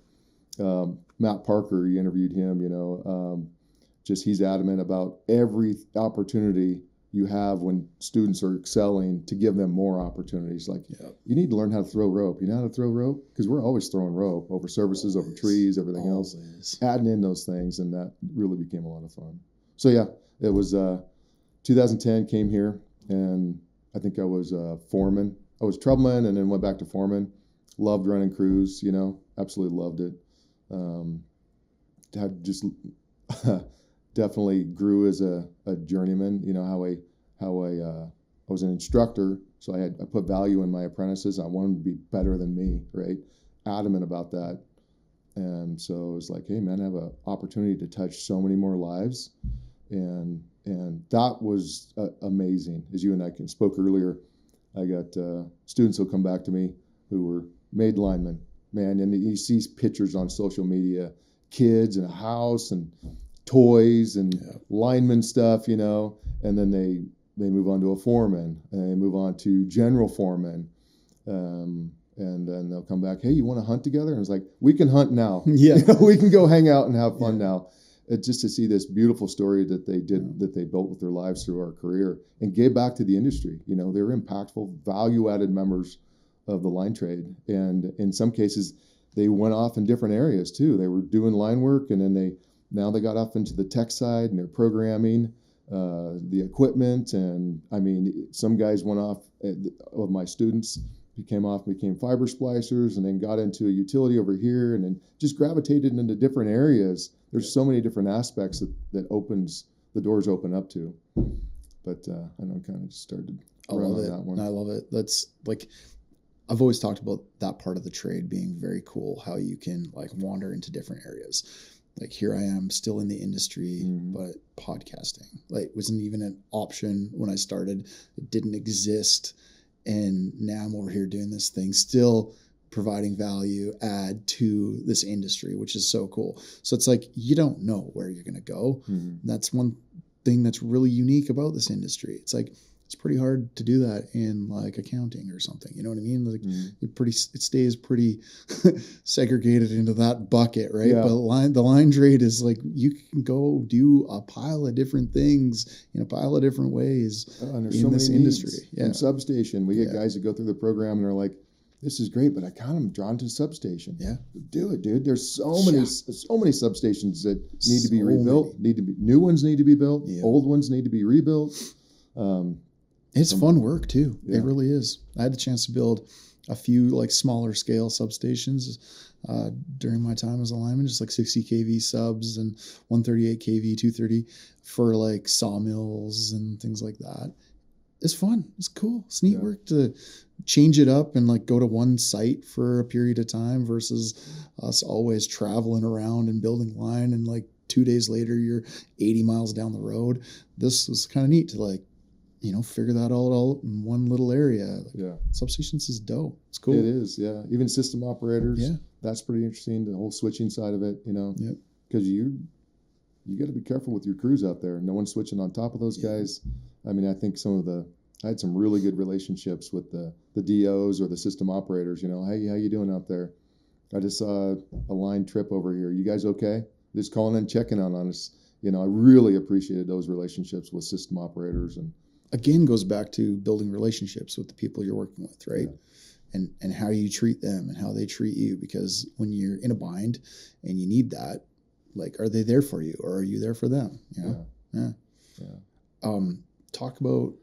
Matt Parker, you interviewed him, just he's adamant about every opportunity you have when students are excelling to give them more opportunities. Like, you need to learn how to throw rope. You know how to throw rope? Because we're always throwing rope over surfaces, over trees, everything else. Adding in those things, and that really became a lot of fun. So it was 2010, came here, and I think I was foreman. I was troubleman and then went back to foreman. Loved running crews, absolutely loved it. Had just definitely grew as a journeyman. How I was an instructor, So I put value in my apprentices. I want them to be better than me, right? Adamant about that. And so it was like, hey man, I have an opportunity to touch so many more lives. And that was amazing. As you and I spoke earlier, I got students who'll come back to me who were made linemen, man, and you see pictures on social media, kids in a house and toys and lineman stuff, you know, and then they move on to a foreman, and they move on to general foreman, and then they'll come back, hey, you want to hunt together? And it's like, we can hunt now. Yeah. You know, we can go hang out and have fun now. It's just to see this beautiful story that they did, that they built with their lives through our career and gave back to the industry. You know, they were impactful, value-added members of the line trade. And in some cases, they went off in different areas too. They were doing line work, and then now they got off into the tech side, and they're programming the equipment. And I mean, some guys went off of my students, became fiber splicers, and then got into a utility over here, and then just gravitated into different areas. There's so many different aspects that the doors open up to. But I know I kind of just started around on that one. I love it. That's like, I've always talked about that part of the trade being very cool, how you can like wander into different areas. Like here I am still in the industry, but podcasting like wasn't even an option when I started. It didn't exist. And now I'm over here doing this thing, still providing value add to this industry, which is so cool. So it's like, you don't know where you're going to go. That's one thing that's really unique about this industry. It's like, it's pretty hard to do that in like accounting or something. You know what I mean? Like it stays pretty segregated into that bucket, right? Yeah. But the line trade is like, you can go do a pile of different things in a pile of different ways in this industry. From substation, we get guys that go through the program and are like, this is great, but I kind of drawn to substation. Yeah. Do it, dude. There's so many substations that need to be rebuilt. New ones need to be built. Yeah. Old ones need to be rebuilt. It's fun work too. Yeah. It really is. I had the chance to build a few like smaller scale substations during my time as a lineman, just like 60 kV subs and 138 kV, 230 for like sawmills and things like that. It's fun. It's cool. It's neat work to change it up and like go to one site for a period of time versus us always traveling around and building line, and like 2 days later you're 80 miles down the road. This was kind of neat to like, you know, figure that all out in one little area. Like, substations is dope. It's cool. It is, yeah. Even system operators. Yeah. That's pretty interesting, the whole switching side of it, you know. Yep. Because you got to be careful with your crews out there. No one's switching on top of those guys. I mean, I think I had some really good relationships with the DOs or the system operators, you know. Hey, how you doing out there? I just saw a line trip over here. You guys okay? Just calling and checking on us. You know, I really appreciated those relationships with system operators. And again, goes back to building relationships with the people you're working with, right? Yeah. And how you treat them and how they treat you. Because when you're in a bind and you need that, like, are they there for you or are you there for them? You know? Yeah. Talk about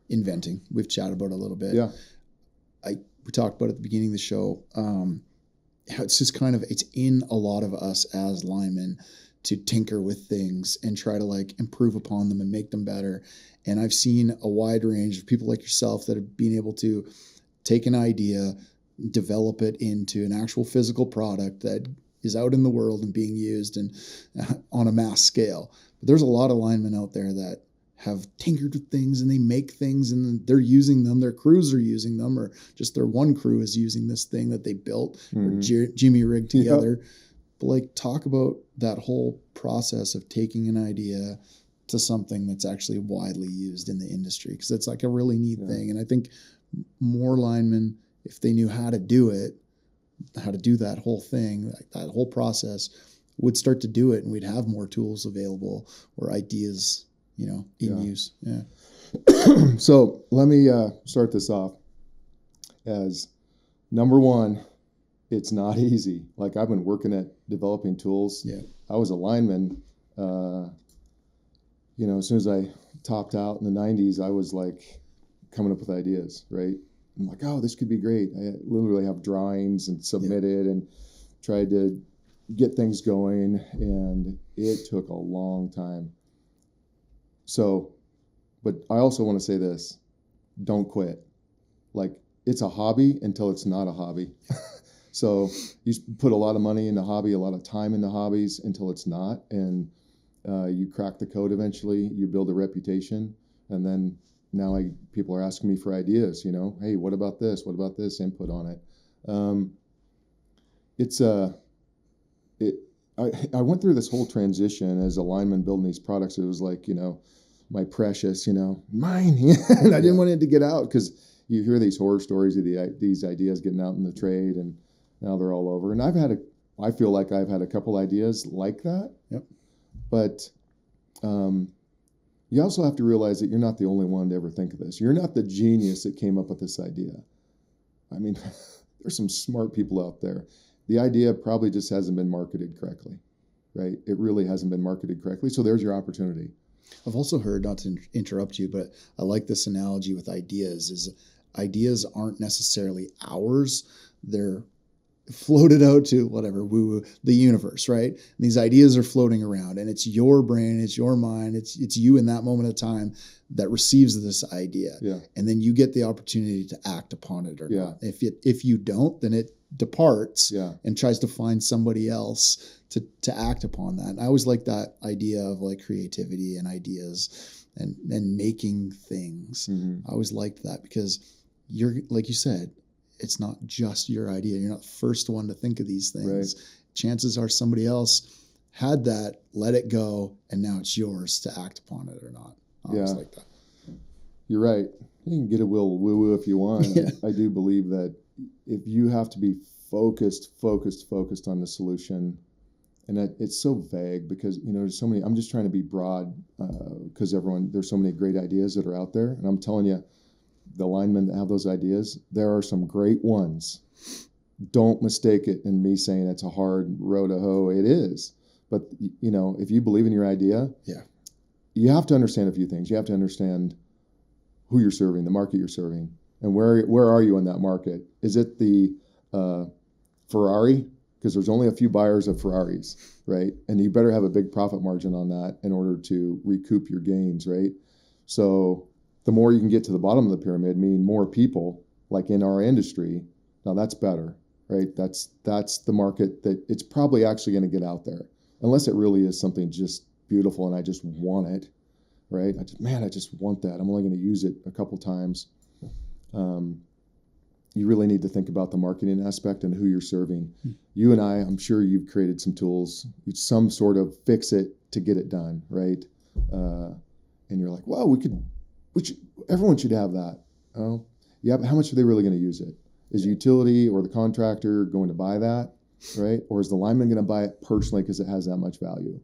inventing. We've chatted about it a little bit. Yeah. We talked about it at the beginning of the show. How it's just kind of, it's in a lot of us as linemen to tinker with things and try to like improve upon them and make them better. And I've seen a wide range of people like yourself that have been able to take an idea, develop it into an actual physical product that is out in the world and being used and on a mass scale. But there's a lot of linemen out there that have tinkered with things and they make things and they're using them. Their crews are using them, or just their one crew is using this thing that they built or Jimmy rigged together. Yep. But like, talk about that whole process of taking an idea to something that's actually widely used in the industry, because it's like a really neat thing. And I think more linemen, if they knew how to do it, how to do that whole thing, like that whole process, would start to do it, and we'd have more tools available or ideas, you know, in use. Yeah. So let me start this off as number one. It's not easy. Like, I've been working at developing tools. Yeah. I was a lineman. You know, as soon as I topped out in the 90s, I was like coming up with ideas, right? I'm like, oh, this could be great. I literally have drawings and submitted and tried to get things going, and it took a long time. So, but I also want to say this: don't quit. like it's a hobby until it's not a hobby. So you put a lot of money in the hobby, a lot of time in the hobbies until it's not. And you crack the code eventually, you build a reputation. And then now people are asking me for ideas, hey, what about this? What about this? Input on it. I went through this whole transition as a lineman building these products. It was like, my precious, mine. And I didn't want it to get out because you hear these horror stories of these ideas getting out in the trade, and now they're all over. And I feel like I've had a couple ideas like that. Yep. But you also have to realize that you're not the only one to ever think of this. You're not the genius that came up with this idea. I mean, there's some smart people out there. The idea probably just hasn't been marketed correctly, right? It really hasn't been marketed correctly. So there's your opportunity. I've also heard, not to interrupt you, but I like this analogy with ideas, is ideas aren't necessarily ours. They're floated out to whatever, woo-woo, the universe, right? And these ideas are floating around, and it's your brain, it's your mind, it's you in that moment of time that receives this idea. Yeah. And then you get the opportunity to act upon it or not. If you don't, then it departs and tries to find somebody else to act upon that. And I always like that idea of like creativity and ideas and making things. Mm-hmm. I always liked that because you're, like you said, it's not just your idea. You're not the first one to think of these things. Right. Chances are somebody else had that, let it go, and now it's yours to act upon it or not. I always like that. You're right. You can get a little woo-woo if you want. Yeah. I do believe that if you have to be focused on the solution, and that it's so vague because, there's so many, I'm just trying to be broad because there's so many great ideas that are out there. And I'm telling you, the linemen that have those ideas, there are some great ones. Don't mistake it in me saying it's a hard row to hoe. It is. But, if you believe in your idea, you have to understand a few things. You have to understand who you're serving, the market you're serving, and where are you in that market? Is it the Ferrari? Because there's only a few buyers of Ferraris, right? And you better have a big profit margin on that in order to recoup your gains, right? So the more you can get to the bottom of the pyramid, meaning more people, like in our industry, now that's better, right? That's the market that it's probably actually going to get out there, unless it really is something just beautiful and I just want it, right? I just want that. I'm only going to use it a couple times. You really need to think about the marketing aspect and who you're serving. You and I'm sure you've created some tools, some sort of fix it to get it done, right? And you're like, well, everyone should have that. Oh, yeah, but how much are they really going to use it? Is utility or the contractor going to buy that, right? Or is the lineman going to buy it personally because it has that much value?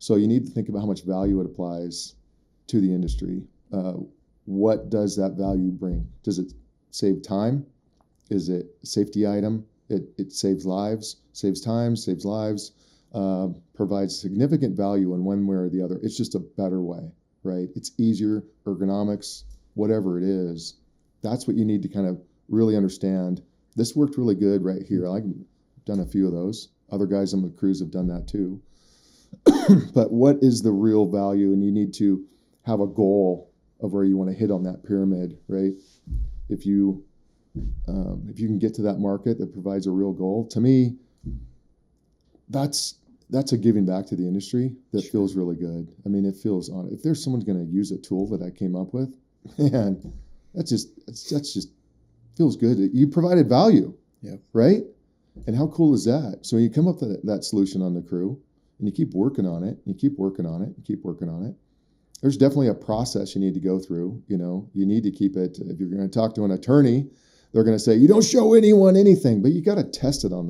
So you need to think about how much value it applies to the industry. What does that value bring? Does it save time? Is it a safety item? It saves lives, saves time, saves lives, provides significant value in one way or the other. It's just a better way, right? It's easier, ergonomics, whatever it is. That's what you need to kind of really understand. This worked really good right here. I've done a few of those. Other guys on the crews have done that too. But what is the real value? And you need to have a goal of where you want to hit on that pyramid, right? If you can get to that market that provides a real goal, to me, that's a giving back to the industry that feels really good. I mean, it feels on. If there's someone going to use a tool that I came up with, man, that's just feels good. You provided value, right? And how cool is that? So you come up with that solution on the crew, and you keep working on it. You keep working on it. You keep working on it. There's definitely a process you need to go through. You need to keep it. If you're going to talk to an attorney, they're going to say, you don't show anyone anything, but you got to test it on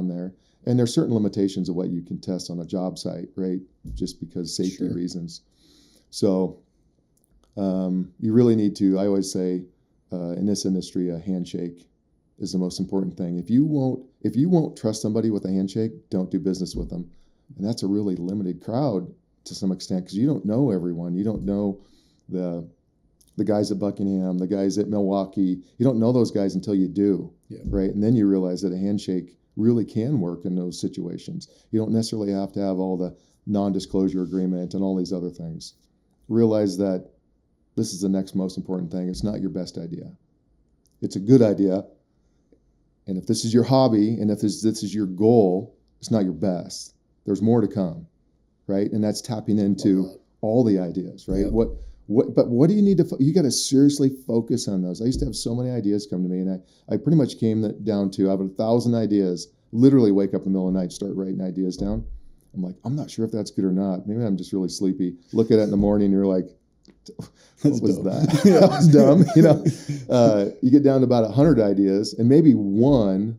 there. And there's certain limitations of what you can test on a job site, right? Just because safety reasons. So you really need to, I always say, in this industry, a handshake is the most important thing. If you won't trust somebody with a handshake, don't do business with them. And that's a really limited crowd to some extent because you don't know everyone. You don't know the guys at Buckingham, the guys at Milwaukee. You don't know those guys until you do, right? And then you realize that a handshake really can work in those situations. You don't necessarily have to have all the non-disclosure agreement and all these other things. Realize that this is the next most important thing. It's not your best idea. it's a good idea. And if this is your hobby and if this is your goal, it's not your best. There's more to come, right? And that's tapping into all the ideas, right? Yep. But what do you need to, you got to seriously focus on those. I used to have so many ideas come to me, and I pretty much came down to, I have 1,000 ideas, literally wake up in the middle of the night, start writing ideas down. I'm like, I'm not sure if that's good or not. Maybe I'm just really sleepy. Look at it in the morning, and you're like, what was that? That was dumb. You know, you get down to about 100 ideas, and maybe one,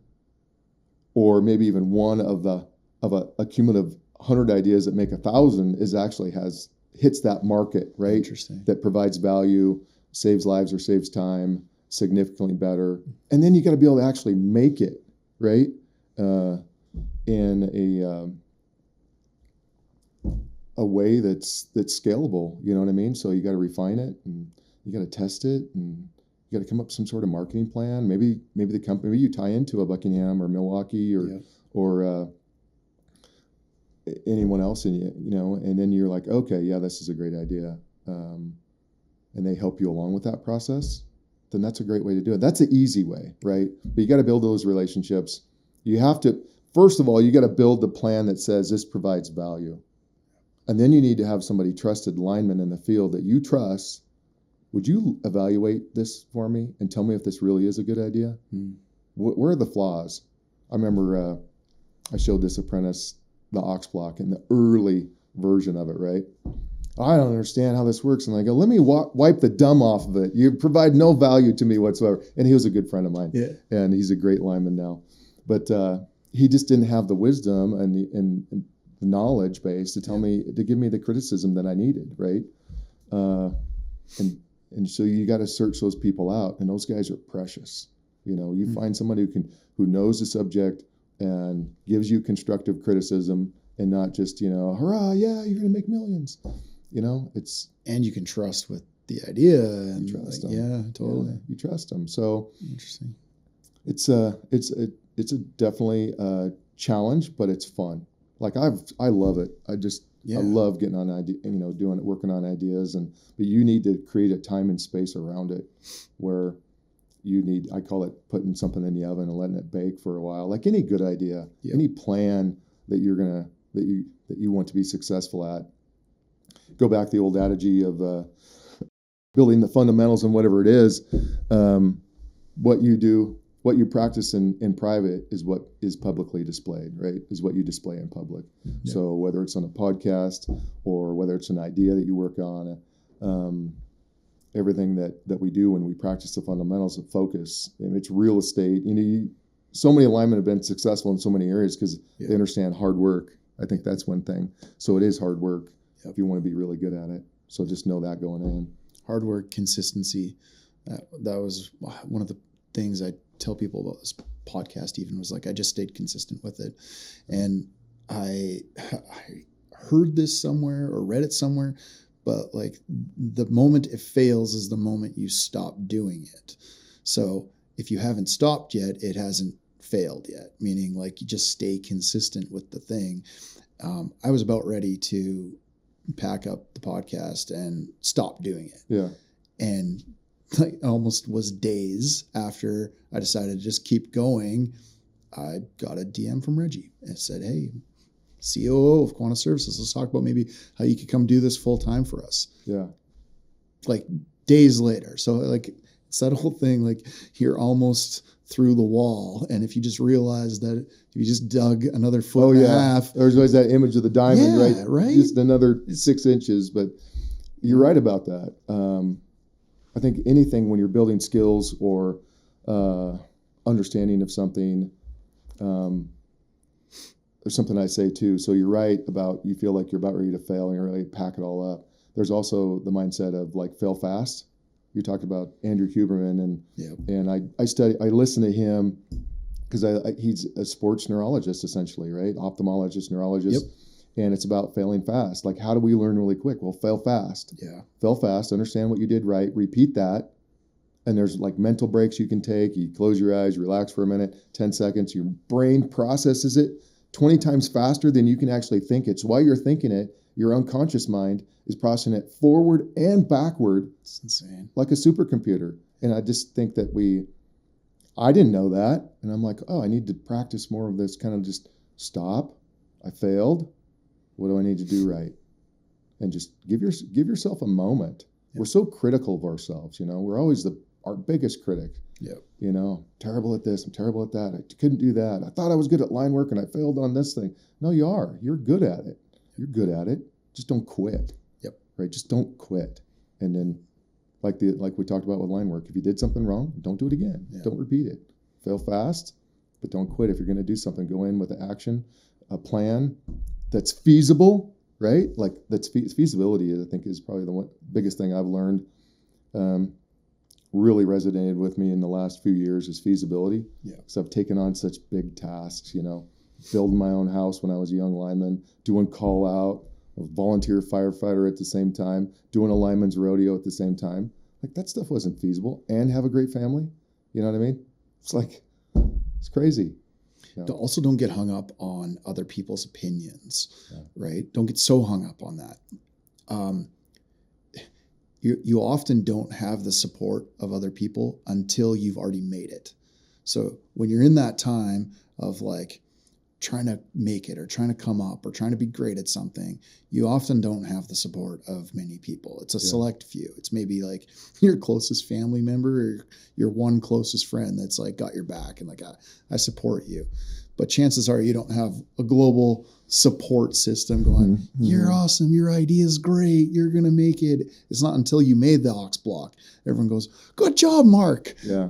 or maybe even one of a cumulative 100 ideas that make 1,000 hits that market, right? Interesting. That provides value, saves lives or saves time significantly better, and then you got to be able to actually make it, right? In a way that's scalable, you know what I mean? So you got to refine it, and you got to test it, and you got to come up with some sort of marketing plan. Maybe the company, maybe you tie into a Buckingham or Milwaukee or anyone else, and you know, and then you're like, okay, yeah, this is a great idea, and they help you along with that process. Then that's a great way to do it. That's the easy way, right? But you got to build those relationships. You have to, first of all, you got to build the plan that says this provides value. And then you need to have somebody, trusted lineman in the field that you trust. Would you evaluate this for me and tell me if this really is a good idea? Where are the flaws? I remember I showed this apprentice the ox block in the early version of it, right? I don't understand how this works. And I go, let me wipe the dumb off of it. You provide no value to me whatsoever. And he was a good friend of mine. Yeah. And he's a great lineman now. But he just didn't have the wisdom and the knowledge base to give me the criticism that I needed, right? And so you got to search those people out, and those guys are precious. You know, you find somebody who knows the subject and gives you constructive criticism, and not just, you know, hurrah, yeah, you're gonna make millions. You know, and you can trust with the idea, and trust them. Yeah, totally. Yeah, you trust them. So interesting. It's a definitely a challenge, but it's fun. Like I love it. I love getting on idea, you know, working on ideas, but you need to create a time and space around it where I call it putting something in the oven and letting it bake for a while. Like any good idea, any plan that you want to be successful at. Go back to the old adage of building the fundamentals and whatever it is. What you practice in private is what is publicly displayed, right? Is what you display in public. Yeah. So whether it's on a podcast or whether it's an idea that you work on, everything that we do when we practice the fundamentals of focus, and it's real estate. You know, so many linemen have been successful in so many areas because they understand hard work. I think that's one thing. So it is hard work if you want to be really good at it. So just know that going in. Hard work, consistency. That was one of the things I tell people about this podcast. Even was like, I just stayed consistent with it. And I heard this somewhere or read it somewhere, but like the moment it fails is the moment you stop doing it. So if you haven't stopped yet, it hasn't failed yet, meaning like you just stay consistent with the thing. I was about ready to pack up the podcast and stop doing it. Yeah. And like almost was days after I decided to just keep going, I got a DM from Reggie and said, hey, COO of Quanta Services, let's talk about maybe how you could come do this full time for us. Yeah. Like days later. So like it's that whole thing, like you're almost through the wall. And if you just realize that if you just dug another foot and a half. There's always that image of the diamond, right? Just another 6 inches. But you're right about that. I think anything when you're building skills or understanding of something, there's something I say too. So you're right about you feel like you're about ready to fail and you're ready to pack it all up. There's also the mindset of like fail fast. You talked about Andrew Huberman and I listen to him because he's a sports neurologist essentially, right? Ophthalmologist, neurologist. Yep. And it's about failing fast. Like, how do we learn really quick? Well, fail fast. Yeah. Fail fast. Understand what you did right. Repeat that. And there's like mental breaks you can take. You close your eyes, relax for a minute, 10 seconds. Your brain processes it 20 times faster than you can actually think it. So while you're thinking it, your unconscious mind is processing it forward and backward. It's insane. Like a supercomputer. And I just think that we I didn't know that. And I'm like, oh, I need to practice more of this kind of just stop. I failed. What do I need to do right? And just give yourself a moment. Yep. We're so critical of ourselves, We're always our biggest critic. Yep. Terrible at this. I'm terrible at that. I couldn't do that. I thought I was good at line work and I failed on this thing. No, you are. You're good at it. You're good at it. Just don't quit. Yep. Right. Just don't quit. And then, like we talked about with line work, if you did something wrong, don't do it again. Yep. Don't repeat it. Fail fast, but don't quit. If you're going to do something, go in with an action, a plan that's feasible. Right? Like feasibility, I think, is probably the biggest thing I've learned. Really resonated with me in the last few years is feasibility. Yeah. Because I've taken on such big tasks, building my own house when I was a young lineman, doing call out, a volunteer firefighter at the same time, doing a lineman's rodeo at the same time. Like that stuff wasn't feasible, and have a great family. You know what I mean? It's crazy. Also, don't get hung up on other people's opinions, right? Don't get so hung up on that. You often don't have the support of other people until you've already made it. So when you're in that time of like trying to make it or trying to come up or trying to be great at something, you often don't have the support of many people. It's a select few. It's maybe like your closest family member or your one closest friend that's like got your back and like, I support you. But chances are you don't have a global support system going, you're awesome, your idea is great, you're going to make it. It's not until you made the ox block. Everyone goes, good job, Mark. Yeah.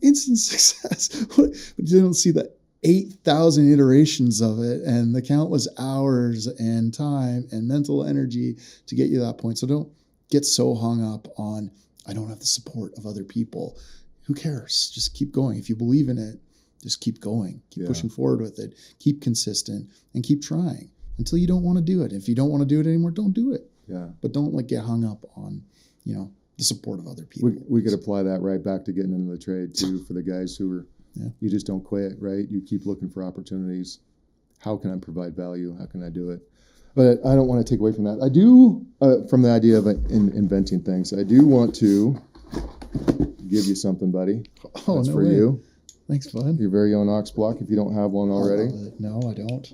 Instant success. But you don't see the 8,000 iterations of it and the countless hours and time and mental energy to get you to that point. So don't get so hung up on, I don't have the support of other people. Who cares? Just keep going. If you believe in it, just keep going, keep pushing forward with it, keep consistent and keep trying until you don't want to do it. If you don't want to do it anymore, don't do it. Yeah. But don't get hung up on, the support of other people. We could apply that right back to getting into the trade too, for the guys who are, you just don't quit, right? You keep looking for opportunities. How can I provide value? How can I do it? But I don't want to take away from that. I do, from the idea of inventing things, I do want to give you something, buddy. Oh, that's no for way. you. Thanks, bud. Your very own ox block, if you don't have one already. No, I don't.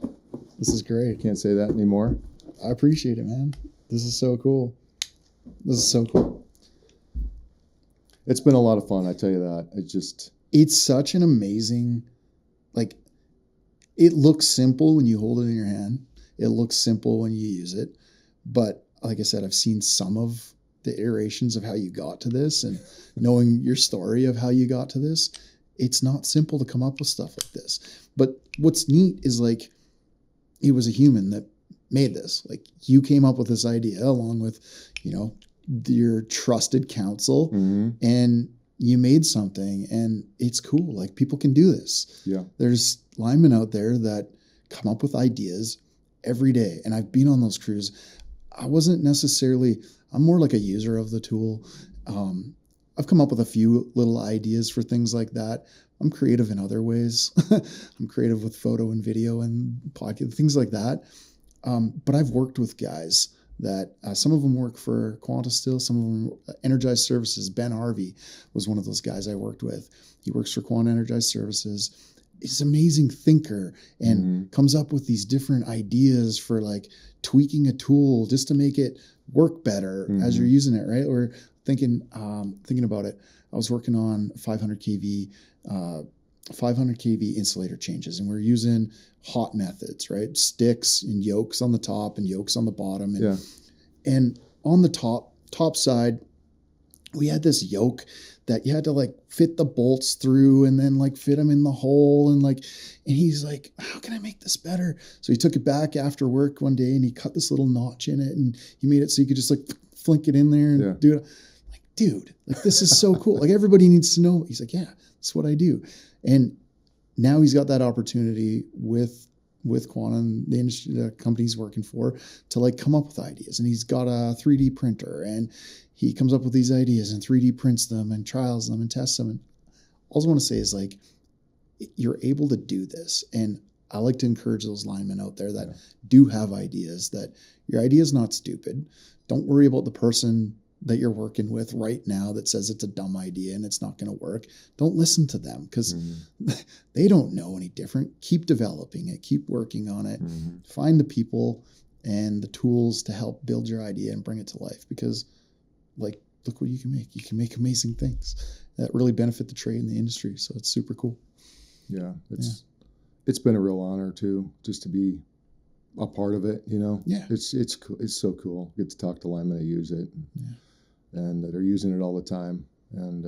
This is great. Can't say that anymore. I appreciate it, man. This is so cool. It's been a lot of fun, I tell you that. It's such an amazing, it looks simple when you hold it in your hand. It looks simple when you use it. But like I said, I've seen some of the iterations of how you got to this and knowing your story of how you got to this. It's not simple to come up with stuff like this. But what's neat is it was a human that made this. You came up with this idea along with, your trusted counsel and you made something and it's cool. People can do this. Yeah. There's linemen out there that come up with ideas every day. And I've been on those crews. I'm more like a user of the tool. I've come up with a few little ideas for things like that. I'm creative in other ways. I'm creative with photo and video and podcast, things like that. But I've worked with guys that some of them work for Quanta still, some of them Energized Services. Ben Harvey was one of those guys I worked with. He works for Quanta Energized Services. He's an amazing thinker and comes up with these different ideas for tweaking a tool just to make it work better as you're using it, right? Or thinking about it. I was working on 500 kV insulator changes, and we're using hot methods, right? Sticks and yokes on the top and yokes on the bottom. And on the top side, we had this yoke that you had to fit the bolts through and then fit them in the hole. And he's like, how can I make this better? So he took it back after work one day and he cut this little notch in it and he made it so you could just flink it in there and do it. Dude, this is so cool. Everybody needs to know. He's like, yeah, that's what I do. And now he's got that opportunity with Quanta and the industry, the company he's working for, to come up with ideas. And he's got a 3D printer and he comes up with these ideas and 3D prints them and trials them and tests them. And all I want to say is you're able to do this. And I like to encourage those linemen out there that do have ideas, that your idea is not stupid. Don't worry about the person that you're working with right now that says it's a dumb idea and it's not going to work, don't listen to them, because they don't know any different. Keep developing it. Keep working on it. Find the people and the tools to help build your idea and bring it to life, because like, look what you can make. You can make amazing things that really benefit the trade and the industry. So it's super cool. Yeah. It's been a real honor too, just to be a part of it, you know. Yeah. It's cool. It's so cool. Get to talk to linemen that use it and that are using it all the time. And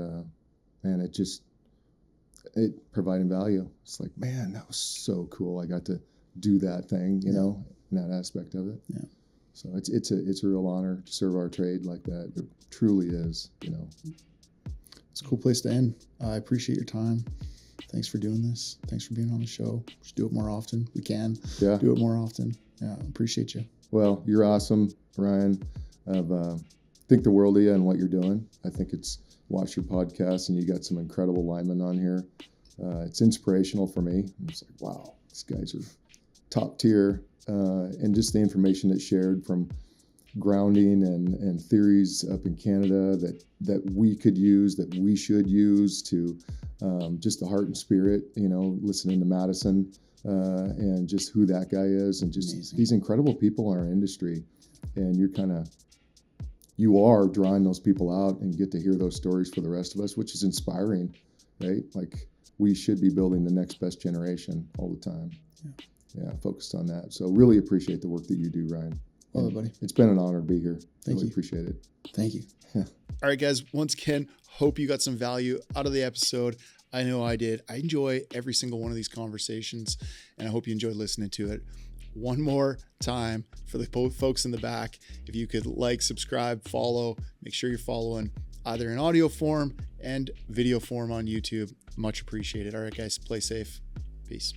man, it providing value. It's like, man, that was so cool. I got to do that thing, you know, in that aspect of it. Yeah. So it's a real honor to serve our trade like that. It truly is, you know. It's a cool place to end. I appreciate your time. Thanks for doing this. Thanks for being on the show. We should do it more often. We can do it more often. Yeah, appreciate you. Well, you're awesome, Ryan. I've think the world of you and what you're doing. I think watch your podcast, and you got some incredible linemen on here. It's inspirational for me. I'm just like, wow, these guys are top tier. And just the information that's shared from grounding and theories up in Canada that we could use, that we should use to just the heart and spirit, you know, listening to Madison and just who that guy is, and just amazing. These incredible people in our industry. And you are drawing those people out and get to hear those stories for the rest of us, which is inspiring, right? Like, we should be building the next best generation all the time. Yeah, focused on that. So really appreciate the work that you do, Ryan. Well, buddy. It's been an honor to be here. Thank you. Appreciate it. Thank you. All right, guys. Once again, hope you got some value out of the episode. I know I did. I enjoy every single one of these conversations, and I hope you enjoyed listening to it. One more time for the folks in the back, if you could like, subscribe, follow, make sure you're following either in audio form and video form on YouTube. Much appreciated. All right, guys. Play safe. Peace.